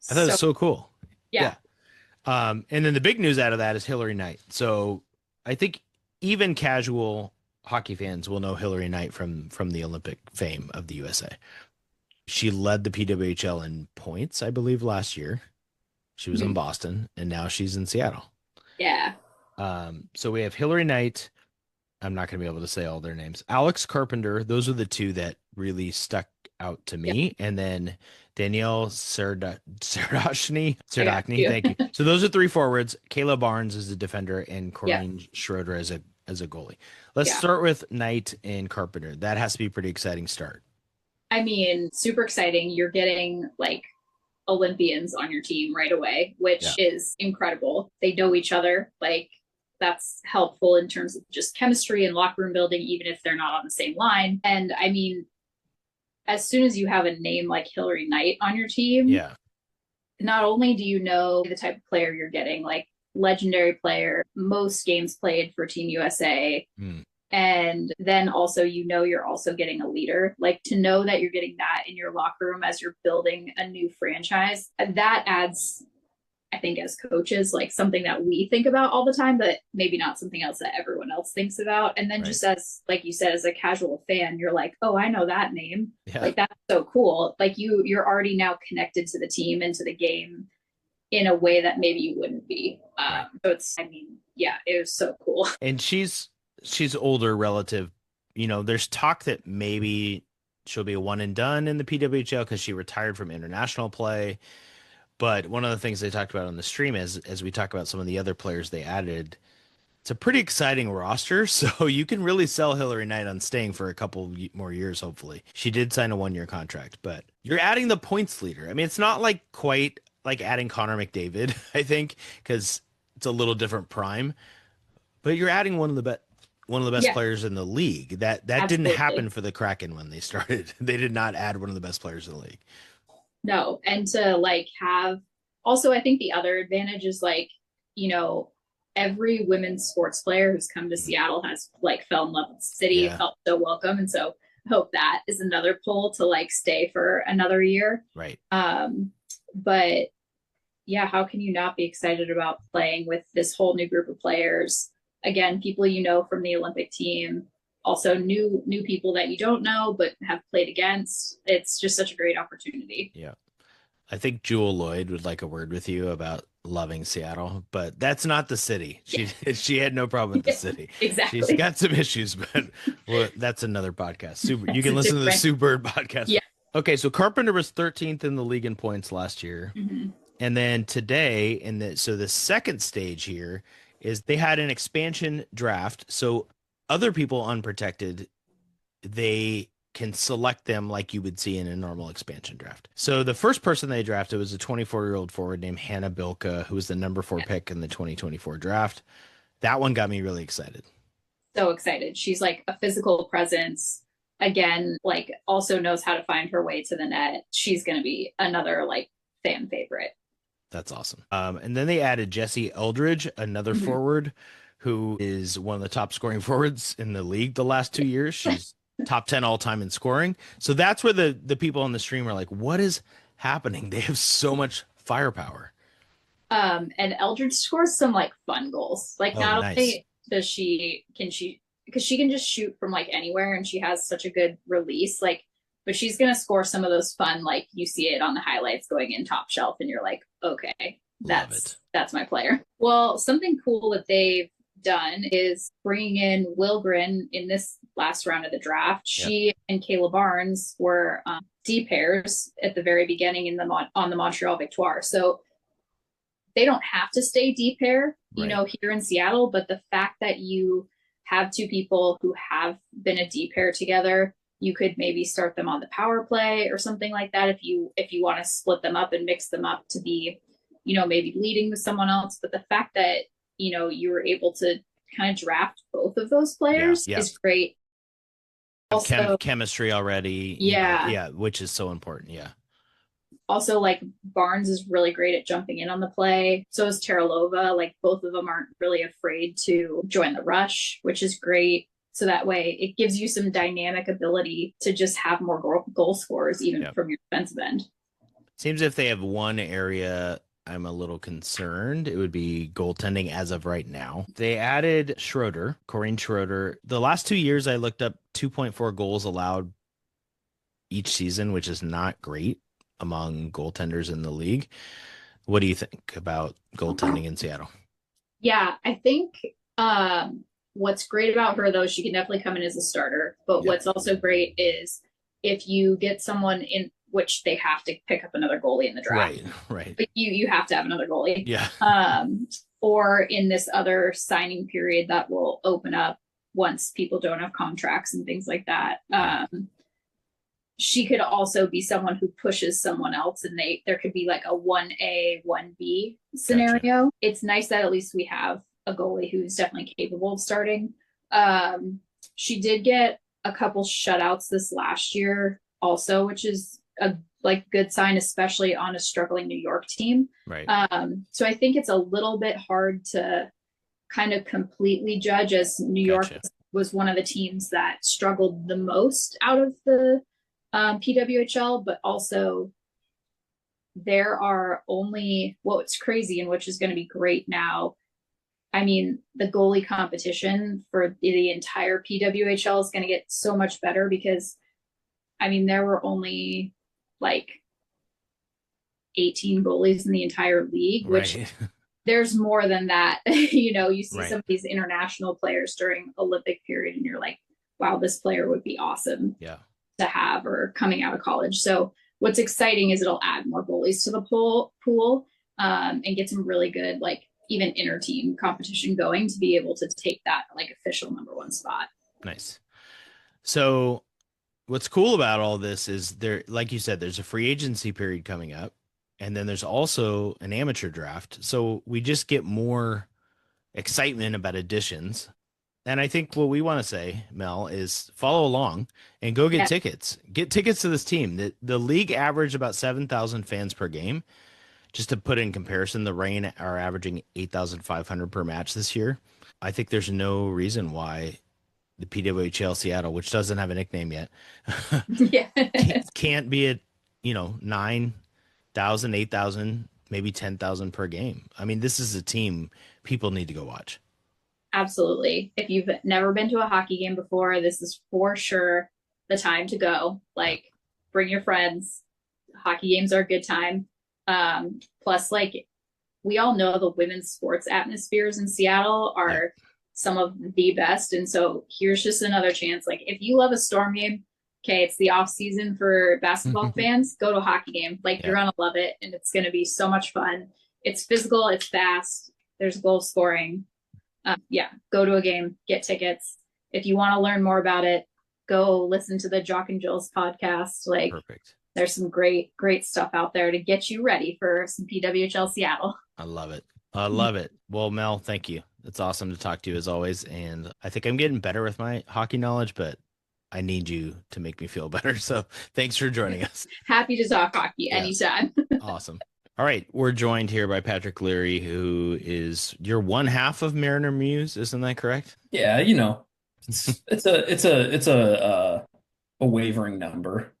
I thought it was so cool. Yeah. And then the big news out of that is Hilary Knight. So I think even casual hockey fans will know Hilary Knight from the Olympic fame of the USA. She led the PWHL in points, I believe, last year. She was in Boston, and now she's in Seattle. Yeah. So we have Hilary Knight. I'm not going to be able to say all their names. Alex Carpenter. Those are the 2 that really stuck out to me. Yeah. And then Danielle Serdachny. Thank you. So those are 3 forwards. Kayla Barnes is a defender, and Corinne Schroeder as a goalie. Let's start with Knight and Carpenter. That has to be a pretty exciting start. I mean, super exciting. You're getting like Olympians on your team right away, which is incredible. They know each other. Like that's helpful in terms of just chemistry and locker room building, even if they're not on the same line. And I mean, as soon as you have a name like Hilary Knight on your team, not only do you know the type of player you're getting, like legendary player, most games played for Team USA. And then also, you're also getting a leader. Like to know that you're getting that in your locker room as you're building a new franchise, that adds, I think, as coaches, like something that we think about all the time, but maybe not something else that everyone else thinks about. And then just as, like you said, as a casual fan, you're like, oh, I know that name. Yeah. Like that's so cool. Like you're already now connected to the team and to the game in a way that maybe you wouldn't be. So it's, I mean, it was so cool. And she's older relative, there's talk that maybe she'll be a one and done in the PWHL because she retired from international play. But one of the things they talked about on the stream is, as we talk about some of the other players they added, it's a pretty exciting roster. So you can really sell Hilary Knight on staying for a couple more years, hopefully. She did sign a 1-year contract, but you're adding the points leader. I mean, it's not like quite like adding Connor McDavid, I think, because it's a little different prime, but you're adding one of the best players in the league. That didn't happen for the Kraken when they started. They did not add one of the best players in the league. No. And to like have also, I think the other advantage is like, every women's sports player who's come to Seattle has like fell in love with the city, felt so welcome. And so I hope that is another pull to like stay for another year. Right. But how can you not be excited about playing with this whole new group of players? Again, people from the Olympic team, also new people that you don't know but have played against. It's just such a great opportunity. Yeah. I think Jewel Lloyd would like a word with you about loving Seattle, but that's not the city. She had no problem with the city. Exactly. She's got some issues, but that's another podcast. You can listen to the Sue Bird podcast. Yeah. Okay, so Carpenter was 13th in the league in points last year. Mm-hmm. And then today, so the second stage here is they had an expansion draft. So other people unprotected, they can select them like you would see in a normal expansion draft. So the first person they drafted was a 24-year-old forward named Hannah Bilka, who was the number 4 pick in the 2024 draft. That one got me really excited. So excited. She's like a physical presence. Again, like also knows how to find her way to the net. She's going to be another like fan favorite. That's awesome. And then they added Jesse Eldridge, another forward who is one of the top scoring forwards in the league the last 2 years. She's top 10 all time in scoring. So that's where the people on the stream are like, what is happening? They have so much firepower. And Eldridge scores some like fun goals. Like not only does because she can just shoot from like anywhere and she has such a good release, like, but she's going to score some of those fun, like you see it on the highlights going in top shelf and you're like, okay, that's my player. Well, something cool that they've done is bringing in Wilgren in this last round of the draft. She and Kayla Barnes were D pairs at the very beginning on the Montreal Victoire. So they don't have to stay D pair, here in Seattle, but the fact that you have two people who have been a D pair together, you could maybe start them on the power play or something like that if you want to split them up and mix them up to be, maybe leading with someone else. But the fact that you were able to kind of draft both of those players is great. Also, chemistry already. Which is so important. Yeah. Also, like Barnes is really great at jumping in on the play. So is Teralova. Like both of them aren't really afraid to join the rush, which is great. So that way it gives you some dynamic ability to just have more goal scorers, even from your defensive end. Seems if they have one area I'm a little concerned, it would be goaltending as of right now. They added Corinne Schroeder. The last 2 years I looked up 2.4 goals allowed each season, which is not great among goaltenders in the league. What do you think about goaltending in Seattle? Yeah, I think what's great about her, though, she can definitely come in as a starter. But what's also great is if you get someone in, which they have to pick up another goalie in the draft. Right. But you have to have another goalie. Yeah. Or in this other signing period that will open up once people don't have contracts and things like that. She could also be someone who pushes someone else and there could be like a 1A, 1B scenario. Gotcha. It's nice that at least we have a goalie who's definitely capable of starting. She did get a couple shutouts this last year also, which is a good sign, especially on a struggling New York team. Right. So I think it's a little bit hard to kind of completely judge, as New York was one of the teams that struggled the most out of the PWHL, but also there are only what's crazy and which is going to be great now. I mean, the goalie competition for the entire PWHL is going to get so much better because, I mean, there were only like 18 goalies in the entire league, which there's more than that. You see some of these international players during Olympic period and you're like, wow, this player would be awesome to have or coming out of college. So what's exciting is it'll add more goalies to the pool and get some really good, like even inter team competition going to be able to take that like official number 1 spot. Nice. So what's cool about all this is there, like you said, there's a free agency period coming up, and then there's also an amateur draft. So we just get more excitement about additions. And I think what we want to say, Mel, is follow along and go get tickets. Get tickets to this team. The league averaged about 7,000 fans per game. Just to put it in comparison, the Reign are averaging 8,500 per match this year. I think there's no reason why the PWHL Seattle, which doesn't have a nickname yet, can't be at 9,000, 8,000, maybe 10,000 per game. I mean, this is a team people need to go watch. absolutely. If you've never been to a hockey game before, this is for sure the time to go. Like, bring your friends. Hockey games are a good time. Plus, like, we all know the women's sports atmospheres in Seattle are some of the best. And so here's just another chance. Like, if you love a Storm game, okay, it's the off season for basketball fans, go to a hockey game. Like, you're going to love it. And it's going to be so much fun. It's physical. It's fast. There's goal scoring. Go to a game, get tickets. If you want to learn more about it, go listen to the Jock and Jill's podcast. Like, Perfect. There's some great stuff out there to get you ready for some PWHL Seattle. I love it. I love it. Well, Mel, thank you. It's awesome to talk to you as always. And I think I'm getting better with my hockey knowledge, but I need you to make me feel better. So thanks for joining us. Happy to talk hockey anytime. Awesome. All right. We're joined here by Patrick Leary, who is your one half of Mariner Muse. Isn't that correct? Yeah, it's a wavering number,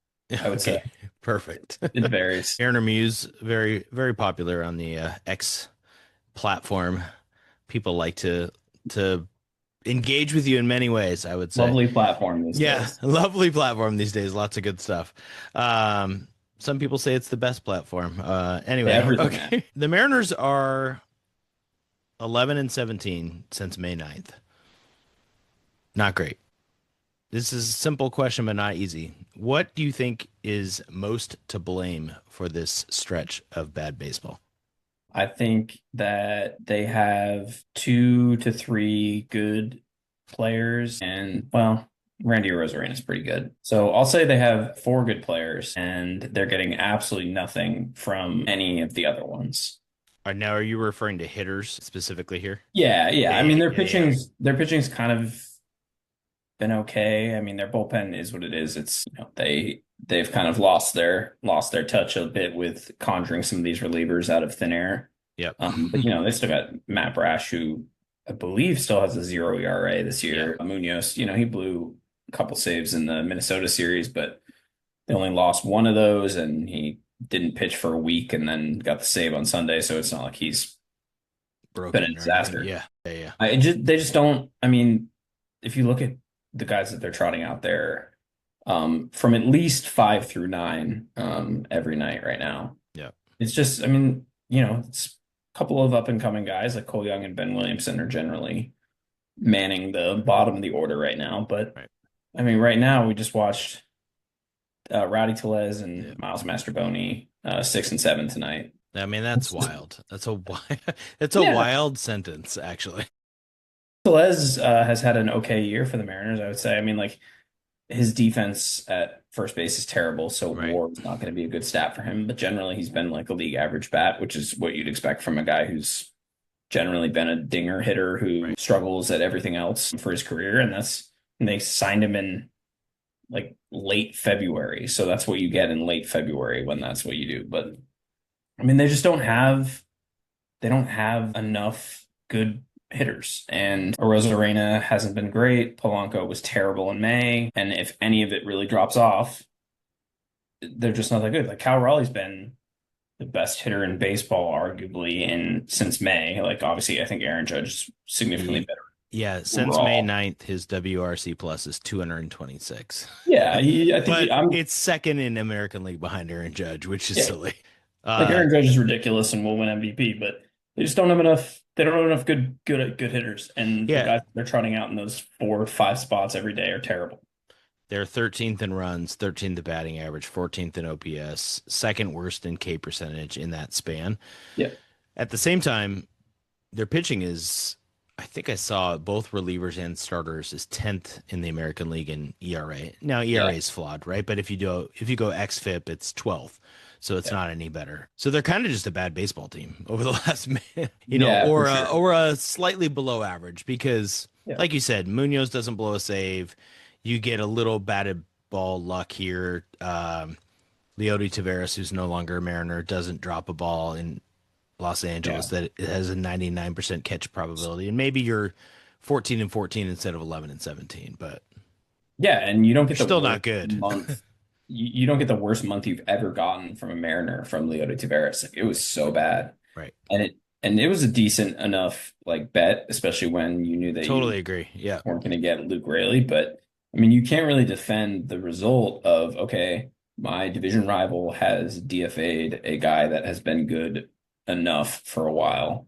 I would say. Perfect. It varies. Mariner Muse, very, very popular on the X platform. People like to engage with you in many ways, I would say. Lovely platform these days. Lovely platform these days. Lots of good stuff. Some people say it's the best platform. Anyway, okay. The Mariners are 11-17 since May 9th. Not great. This is a simple question, but not easy. What do you think is most to blame for this stretch of bad baseball? I think that they have 2 to 3 good players, and well, Randy Arozarena is pretty good. So I'll say they have 4 good players, and they're getting absolutely nothing from any of the other ones. Now, are you referring to hitters specifically here? Yeah. I mean, their pitching's kind of been okay. I mean, their bullpen is what it is. It's they've kind of lost their touch a bit with conjuring some of these relievers out of thin air. Yep. But they still got Matt Brash, who I believe still has a 0 ERA this year. Yeah. Munoz, he blew a couple saves in the Minnesota series, but they only lost one of those, and he didn't pitch for a week and then got the save on Sunday. So it's not like he's broken been a disaster. Yeah. They just don't. I mean, if you look at the guys that they're trotting out there, from at least 5 through 9 every night right now. Yeah. It's just, I mean, it's a couple of up and coming guys like Cole Young and Ben Williamson are generally manning the bottom of the order right now. But I mean, right now we just watched Rowdy Tellez and Miles Mastrobuoni 6 and 7 tonight. I mean, that's wild. That's a wild sentence, actually. Tellez has had an okay year for the Mariners, I would say. I mean, like, his defense at first base is terrible, so WAR is not going to be a good stat for him. But generally, he's been like a league average bat, which is what you'd expect from a guy who's generally been a dinger hitter who struggles at everything else for his career. And they signed him in like late February. So that's what you get in late February when that's what you do. But I mean, they don't have enough good hitters, and Arozarena hasn't been great. Polanco was terrible in May, and if any of it really drops off, they're just not that good. Like, Cal Raleigh's been the best hitter in baseball, arguably, since May. Like, obviously, I think Aaron Judge is significantly better. Yeah, since overall. May 9th, his WRC plus is 226. Yeah, I think it's second in American League behind Aaron Judge, which is silly. Like, Aaron Judge is ridiculous and will win MVP, but they just don't have enough. They don't have enough good hitters, and the guys they're trotting out in those 4 or 5 spots every day are terrible. They're 13th in runs, 13th in batting average, 14th in OPS, second worst in K percentage in that span. Yeah. At the same time, their pitching is, I think I saw both relievers and starters is 10th in the American League in ERA. Now ERA is flawed, right? But if you go xFIP, it's 12th. So it's not any better. So they're kind of just a bad baseball team over the last minute, or a slightly below average, because like you said, Munoz doesn't blow a save. You get a little batted ball luck here. Leody Taveras, who's no longer a Mariner, doesn't drop a ball in Los Angeles that it has a 99% catch probability. And maybe you're 14-14 instead of 11-17, but and you don't get still not good. Month. You don't get the worst month you've ever gotten from a Mariner from Leody Taveras. It was so bad. Right. And And it was a decent enough like bet, especially when you knew that Totally you agree. Yeah. weren't going to get Luke Rayleigh. But I mean, you can't really defend the result of, okay, my division rival has DFA'd a guy that has been good enough for a while.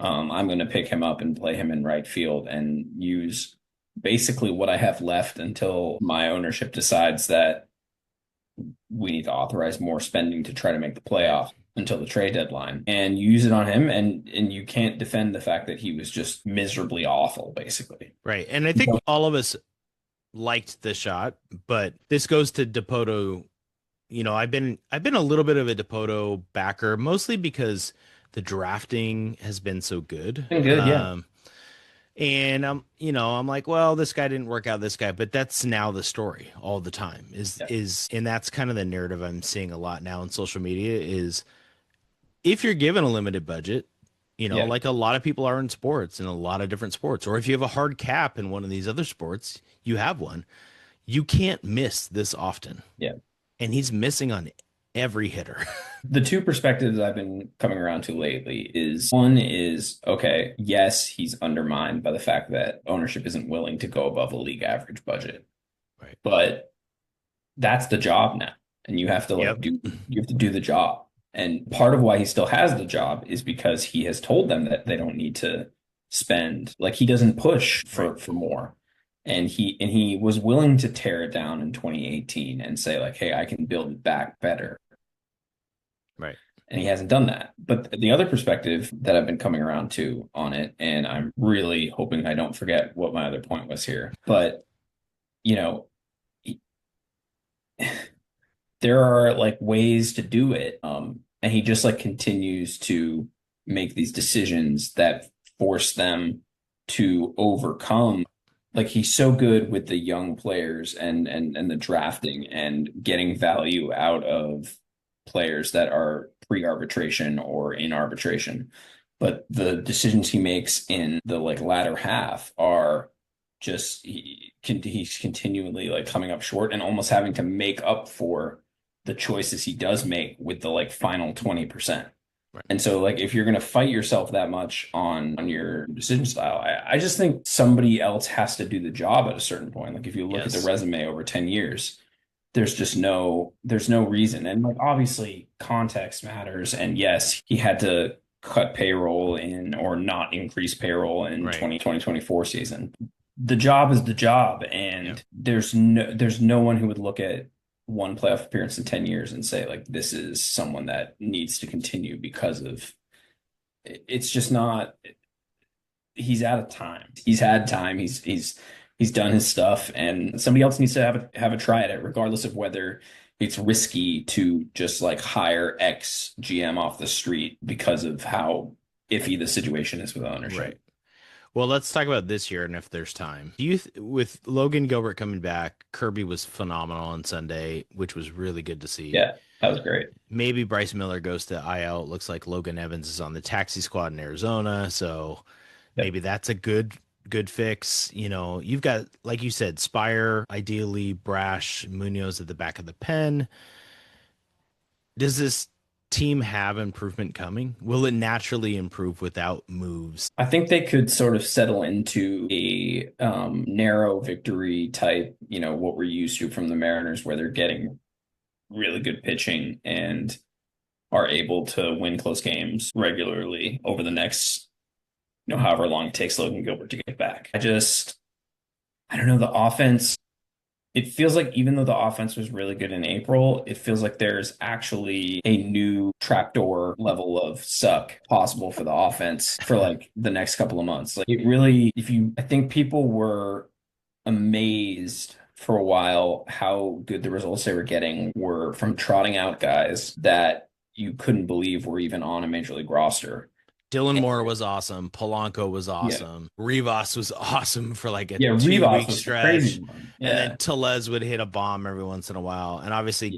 I'm going to pick him up and play him in right field and use basically what I have left until my ownership decides that we need to authorize more spending to try to make the playoff until the trade deadline, and use it on him. And you can't defend the fact that he was just miserably awful, basically. Right. And I think all of us liked the shot, but this goes to Dipoto. You know, I've been a little bit of a Dipoto backer, mostly because the drafting has been so good. Been good, yeah. And I'm like, well, this guy didn't work out, this guy, but that's now the story all the time and that's kind of the narrative I'm seeing a lot now in social media is if you're given a limited budget, like a lot of people are in sports, in a lot of different sports, or if you have a hard cap in one of these other sports, you have one, you can't miss this often. Yeah. And he's missing on every hitter. The two perspectives I've been coming around to lately is one is, okay, yes, he's undermined by the fact that ownership isn't willing to go above a league average budget. Right. But that's the job now. And you have to you have to do the job. And part of why he still has the job is because he has told them that they don't need to spend, like he doesn't push for more. And he was willing to tear it down in 2018 and say like, hey, I can build it back better. Right. And he hasn't done that. But the other perspective that I've been coming around to on it, and I'm really hoping I don't forget what my other point was here, but there are like ways to do it. And he just like continues to make these decisions that force them to overcome. Like he's so good with the young players and the drafting and getting value out of players that are pre-arbitration or in arbitration. But the decisions he makes in the like latter half are just he's continually like coming up short and almost having to make up for the choices he does make with the like final 20%. Right. And so like if you're going to fight yourself that much on your decision style, I just think somebody else has to do the job at a certain point. Like if you look at the resume over 10 years, there's no reason. And like obviously context matters. And yes, he had to cut payroll in or not increase payroll in 2024 season. The job is the job. And there's no one who would look at one playoff appearance in 10 years and say like this is someone that needs to continue because of it's just not. He's out of time. He's had time. He's done his stuff, and somebody else needs to have a try at it, regardless of whether it's risky to just like hire X GM off the street because of how iffy the situation is with ownership. Right. Well, let's talk about this year and if there's time. With Logan Gilbert coming back, Kirby was phenomenal on Sunday, which was really good to see. Yeah, that was great. Maybe Bryce Miller goes to IL. It looks like Logan Evans is on the taxi squad in Arizona, so maybe that's a good fix. You've got, like you said, Spire, ideally Brash, Munoz at the back of the pen. Does this team have improvement coming? Will it naturally improve without moves? I think they could sort of settle into a narrow victory type, what we're used to from the Mariners, where they're getting really good pitching and are able to win close games regularly over the next, however long it takes Logan Gilbert to get back. I don't know, the offense. It feels like even though the offense was really good in April, it feels like there's actually a new trapdoor level of suck possible for the offense for like the next couple of months. Like it really, I think people were amazed for a while how good the results they were getting were from trotting out guys that you couldn't believe were even on a major league roster. Dylan Moore was awesome. Polanco was awesome. Yeah. Rivas was awesome for like a 2-week stretch. Crazy. Yeah. And then Tellez would hit a bomb every once in a while. And obviously,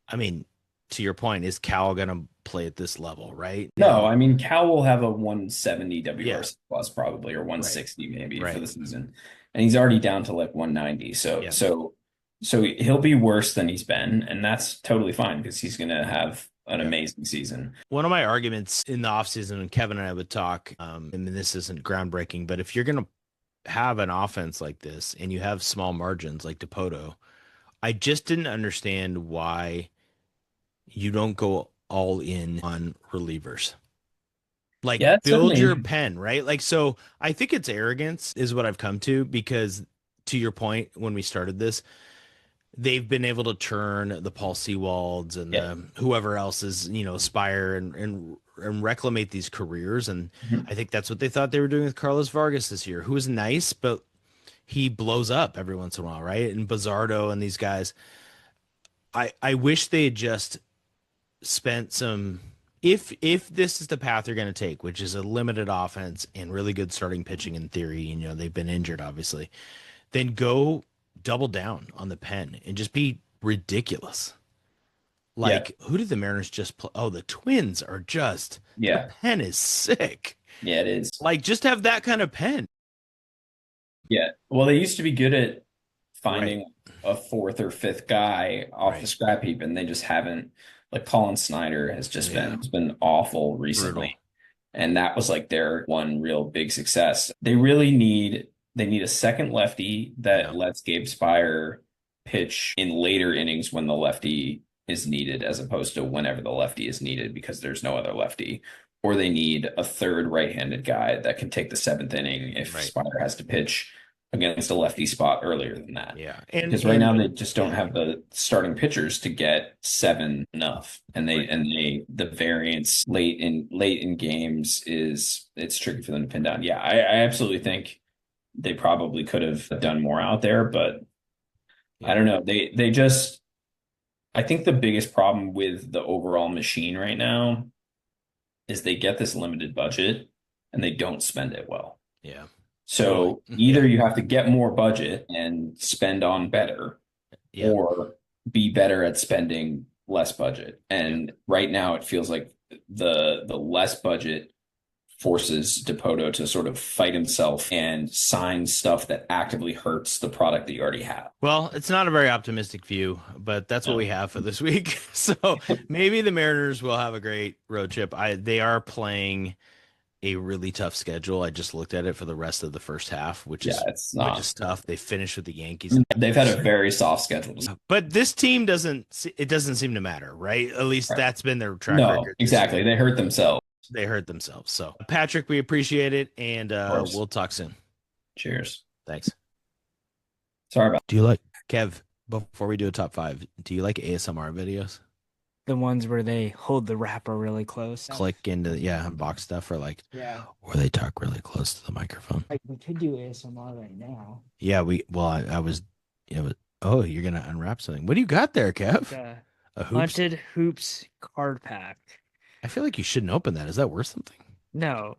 I mean, to your point, is Cal going to play at this level, right? No, I mean, Cal will have a 170 WRC plus probably, or 160 maybe for the season. And he's already down to like 190. So he'll be worse than he's been. And that's totally fine because he's going to have an Yeah. amazing season. One of my arguments in the offseason, when Kevin and I would talk, and this isn't groundbreaking, but if you're going to have an offense like this and you have small margins like DePoto, I just didn't understand why you don't go all in on relievers. Like, Yeah, it's build your certainly. pen, right? Like, so I think it's arrogance is what I've come to, because to your point, when we started this, they've been able to turn the Paul Seawalds and Yeah. the whoever else is, aspire and reclamate these careers. And Mhm. I think that's what they thought they were doing with Carlos Vargas this year, who was nice, but he blows up every once in a while, right? And Bizardo and these guys. I wish they had just spent some, if this is the path they're going to take, which is a limited offense and really good starting pitching in theory, they've been injured obviously, then go double down on the pen and just be ridiculous. Yeah. Like, who did the Mariners just play? Oh, the Twins are just, their Yeah. pen is sick. Yeah, it is. Like, just have that kind of pen. Yeah. Well, they used to be good at finding Right. a fourth or fifth guy off the Right. scrap heap, and they just haven't. Like Colin Snyder has just Yeah. been awful Brutal. recently. And that was like their one real big success. They need a second lefty that Yeah. lets Gabe Spire pitch in later innings when the lefty is needed, as opposed to whenever the lefty is needed, because there's no other lefty. Or they need a third right-handed guy that can take the seventh inning if Right. Spire has to pitch against a lefty spot earlier than that. Yeah. Because right now they just don't yeah. have the starting pitchers to get seven enough, and Right. the variance late in games it's tricky for them to pin down. Yeah, I absolutely think they probably could have done more out there, but I don't know. They just, I think the biggest problem with the overall machine right now is they get this limited budget and they don't spend it well. Yeah. So Totally. either Yeah. you have to get more budget and spend on better, Yeah. or be better at spending less budget. And right now it feels like the less budget forces DePoto to sort of fight himself and sign stuff that actively hurts the product that you already have. Well, it's not a very optimistic view, but that's what No. we have for this week. So maybe the Mariners will have a great road trip. They are playing a really tough schedule. I just looked at it for the rest of the first half, which Yeah, is it's not. tough. They finished with the Yankees, They've had a very soft schedule. but this team doesn't seem to matter, right? At least Right. that's been their track No, record. this exactly. year. They hurt themselves. They hurt themselves. So Patrick, we appreciate it, and course. we'll talk soon. Cheers. Thanks. Sorry about Do you like Kev? Before we do a top 5, do you like ASMR videos? The ones where they hold the wrapper really close. Click into box stuff, or like, Yeah. or they talk really close to the microphone. Like we could do ASMR right now. Yeah, I was, oh, you're gonna unwrap something. What do you got there, Kev? The A hoops? Haunted Hoops card pack. I feel like you shouldn't open that. Is that worth something? No.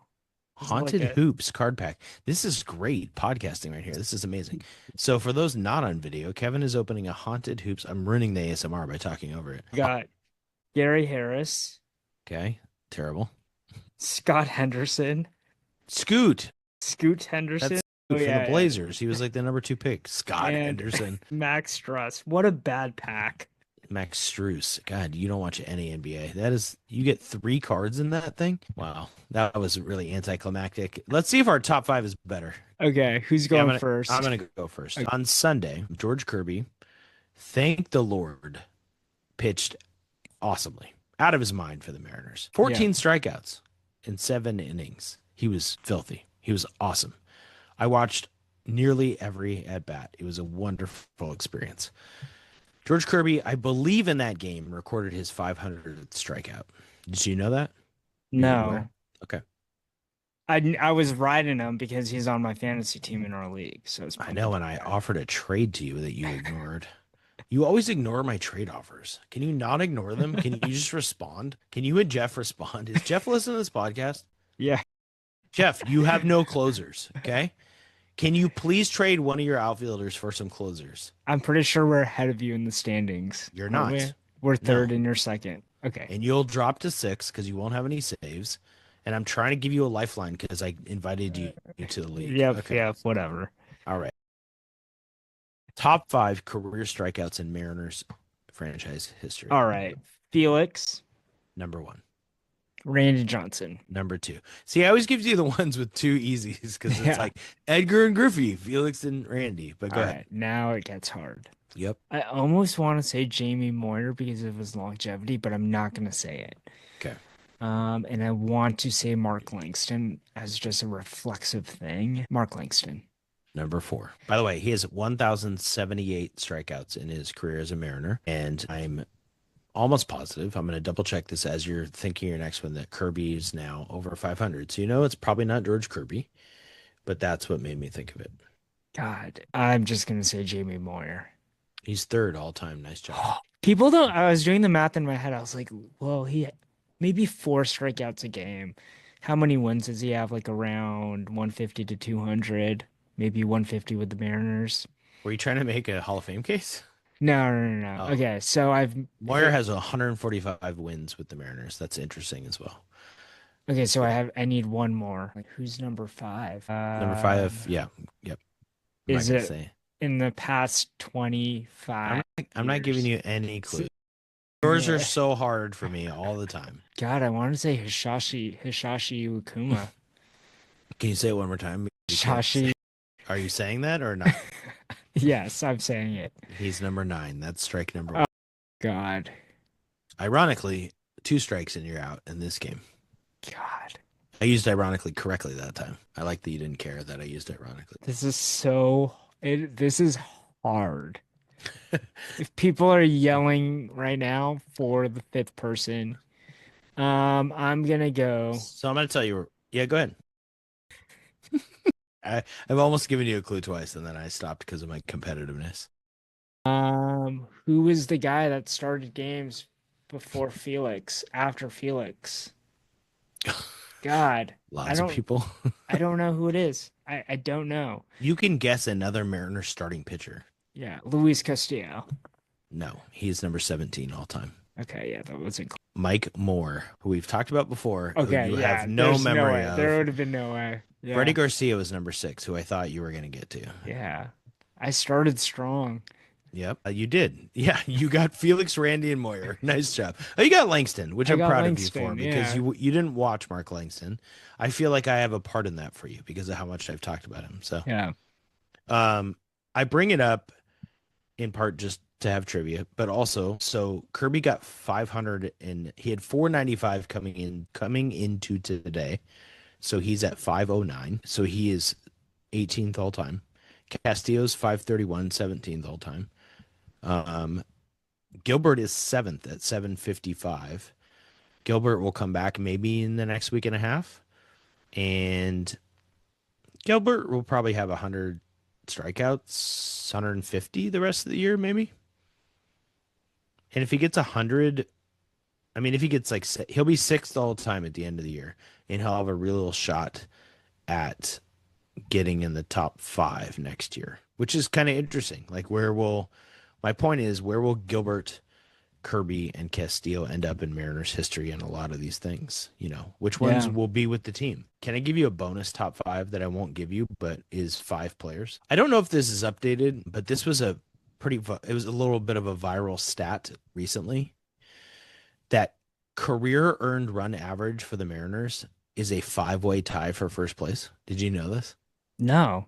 It's Haunted like a- Hoops card pack. This is great podcasting right here. This is amazing. So for those not on video, Kevin is opening a Haunted Hoops. I'm ruining the ASMR by talking over it. Got Gary Harris, Okay, terrible. Scott Henderson, Scoot. Scoot Henderson, That's Oh, from yeah, the Blazers. He was like the number 2 pick. Scott And- Henderson. Max Struss. What a bad pack. Max Struess. God, you don't watch any NBA. You get 3 cards in that thing. Wow, that was really anticlimactic. Let's see if our top 5 is better. Okay, who's Yeah, going first? I'm gonna go first. Okay. On Sunday, George Kirby, thank the Lord, pitched awesomely, out of his mind for the Mariners. 14 strikeouts in 7 innings. He was filthy. He was awesome. I watched nearly every at bat. It was a wonderful experience. George Kirby, I believe in that game, recorded his 500th strikeout. Did you know that? No. aware? Okay. I was riding him because he's on my fantasy team in our league. So it's I know, and I offered a trade to you that you ignored. You always ignore my trade offers. Can you not ignore them? Can you just respond? Can you and Jeff respond? Is Jeff listening to this podcast? Yeah. Jeff, you have no closers, okay? Can you please trade one of your outfielders for some closers? I'm pretty sure we're ahead of you in the standings. You're aren't not. we? We're third No. and you're second. Okay. And you'll drop to 6 because you won't have any saves. And I'm trying to give you a lifeline because I invited you to the league. Yep, Okay. yep, whatever. All right. Top 5 career strikeouts in Mariners franchise history. All right. Felix, Number 1. Randy Johnson. Number 2. See, I always give you the ones with 2 easies because it's Yeah. like Edgar and Griffey, Felix and Randy. But go All ahead. right, now it gets hard. Yep. I almost want to say Jamie Moyer because of his longevity, but I'm not going to say it. Okay. And I want to say Mark Langston as just a reflexive thing. Mark Langston. Number 4. By the way, he has 1,078 strikeouts in his career as a Mariner, and I'm almost positive. I'm going to double check this as you're thinking your next one that Kirby is now over 500. So you know it's probably not George Kirby, but that's what made me think of it. God, I'm just going to say Jamie Moyer. He's 3rd all time. Nice job. People don't. I was doing the math in my head. I was like, well, he maybe 4 strikeouts a game. How many wins does he have? Like around 150 to 200, maybe 150 with the Mariners. Were you trying to make a Hall of Fame case? No. Oh. Okay, so Moyer has 145 wins with the Mariners. That's interesting as well. Okay, so I need one more. Like, who's number 5? Number 5, yeah, yep. I'm Is not gonna it say. in the past 25? I'm not giving you any clue. Yours are so hard for me all the time. God, I want to say Hisashi Iwakuma. Can you say it one more time? Hisashi. Are you saying that or not? Yes, I'm saying it. He's number 9. That's strike number 1. God. Ironically, 2 strikes and you're out in this game. God. I used ironically correctly that time. I like that you didn't care that I used ironically. This is hard. If people are yelling right now for the 5th person, I'm gonna go. So I'm gonna tell you. Yeah, go ahead. I've almost given you a clue twice, and then I stopped because of my competitiveness. Who was the guy that started games before Felix, after Felix? God, Lots of people. I don't know who it is. I don't know. You can guess another Mariners starting pitcher. Yeah, Luis Castillo. No, he's number 17 all time. Okay, yeah, that wasn't. Mike Moore, who we've talked about before. Okay, who you yeah, have no there's memory way. of. There would have been no way. Yeah. Freddie Garcia was number 6, who I thought you were going to get to. Yeah, I started strong. Yep, you did. Yeah, you got Felix, Randy, and Moyer. Nice job. Oh, you got Langston, which I'm proud of you for because you didn't watch Mark Langston. I feel like I have a part in that for you because of how much I've talked about him. So yeah, I bring it up in part just to have trivia, but also so Kirby got 500 and he had 495 coming into today. So he's at 509. So he is 18th all time. Castillo's 531, 17th all time. Gilbert is 7th at 755. Gilbert will come back maybe in the next week and a half. And Gilbert will probably have 100 strikeouts, 150 the rest of the year, maybe. And if he gets 100, I mean, if he gets like, he'll be 6th all time at the end of the year, and he'll have a real shot at getting in the top 5 next year, which is kind of interesting. Like, my point is, where will Gilbert, Kirby, and Castillo end up in Mariners history and a lot of these things? You know, which ones will be with the team? Can I give you a bonus top 5 that I won't give you, but is 5 players? I don't know if this is updated, but this was it was a little bit of a viral stat recently that career earned run average for the Mariners is a 5-way tie for first place. Did you know this? no.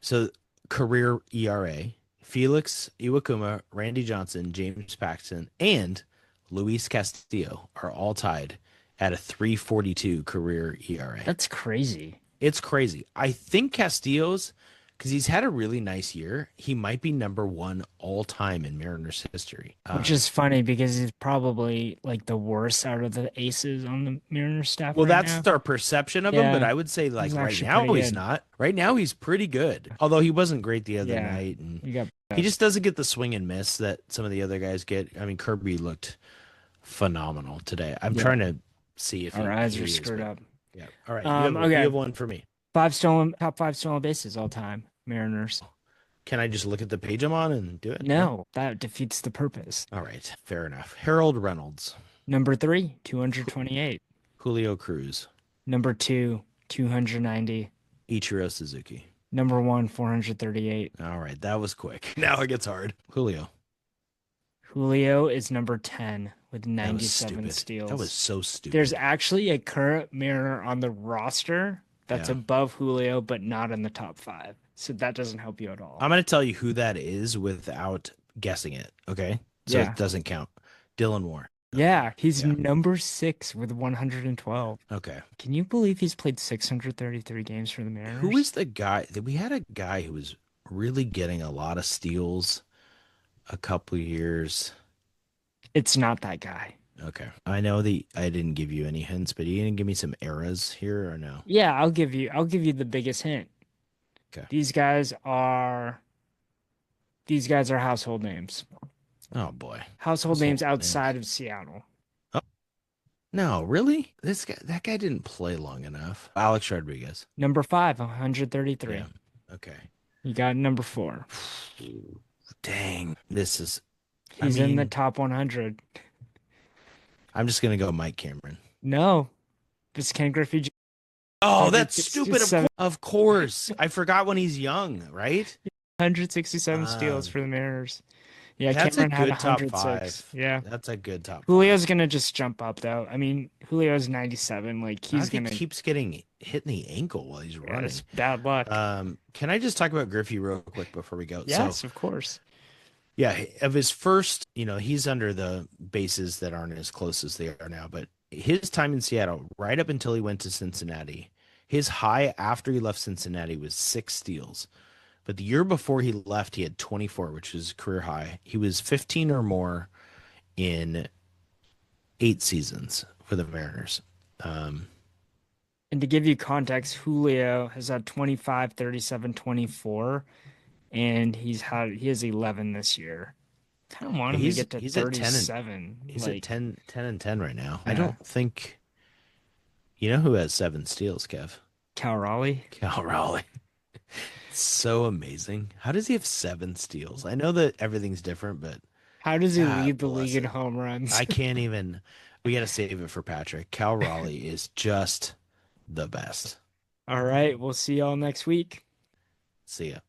So career ERA, Felix Iwakuma, Randy Johnson, James Paxton, and Luis Castillo are all tied at a 3.42 career ERA. That's crazy. It's crazy. I think Castillo's, because he's had a really nice year, he might be number 1 all time in Mariners history. Which is funny because he's probably like the worst out of the aces on the Mariners staff. Well, right that's now. our perception of him, but I would say like He's right actually now pretty he's good. not. Right now he's pretty good. Although he wasn't great the other night, and he just doesn't get the swing and miss that some of the other guys get. I mean, Kirby looked phenomenal today. I'm trying to see if our eyes he are is, screwed but- up. Yeah. All right. Okay. You have one for me. Top 5 stolen bases all time. Mariners. Can I just look at the page I'm on and do it? No, that defeats the purpose. All right. Fair enough. Harold Reynolds, Number 3, 228. Julio Cruz, Number 2, 290. Ichiro Suzuki. Number 1, 438. All right. That was quick. Now it gets hard. Julio. Julio is number 10 with That was 97 stupid. steals. That was so stupid. There's actually a current Mariner on the roster that's Yeah. above Julio, but not in the top 5. So that doesn't help you at all. I'm going to tell you who that is without guessing it. Okay. So Yeah. it doesn't count. Dylan Moore. Yeah, he's Yeah. number 6 with 112. Okay. Can you believe he's played 633 games for the Mariners? Who is the guy that we had a guy who was really getting a lot of steals a couple years? It's not that guy. Okay. I know I didn't give you any hints, but you didn't give me some eras here or no? Yeah, I'll give you the biggest hint. Okay. These guys are household names. Oh boy. Household names Household outside of Seattle. No, really? That guy didn't play long enough. Alex Rodriguez. Number 5, 133. Yeah. Okay. You got number 4. Dang. This is He's in the mean- top 100. I'm just gonna go Mike Cameron. No, this is Ken Griffey. Oh, Maybe that's it's stupid. just seven- Of course. I forgot when he's young, right? 167 steals Um, for the Mariners. Yeah, that's a Cameron had good top 106. 5. Yeah. That's a good top. Julio's gonna just jump up though. I mean, Julio's 97. Like he's He gonna keeps getting hit in the ankle while he's yeah, running. it's bad luck. Can I just talk about Griffey real quick before we go? Yes, So, of course. yeah, of his first, he's under the bases that aren't as close as they are now, but his time in Seattle, right up until he went to Cincinnati, his high after he left Cincinnati was 6 steals. But the year before he left, he had 24, which was career high. He was 15 or more in 8 seasons for the Mariners. And to give you context, Julio has had 25, 37, 24, and he has 11 this year. Kind of want him to get to he's at 10 and- 37. He's like, at 10 and 10 right now. I Yeah. don't think you know who has 7 steals, Kev? Cal Raleigh. Cal Raleigh. It's so amazing. How does he have 7 steals? I know that everything's different, but How does he God lead the bless league in him. home runs? I can't even. We got to save it for Patrick. Cal Raleigh is just the best. All right, we'll see y'all next week. See ya.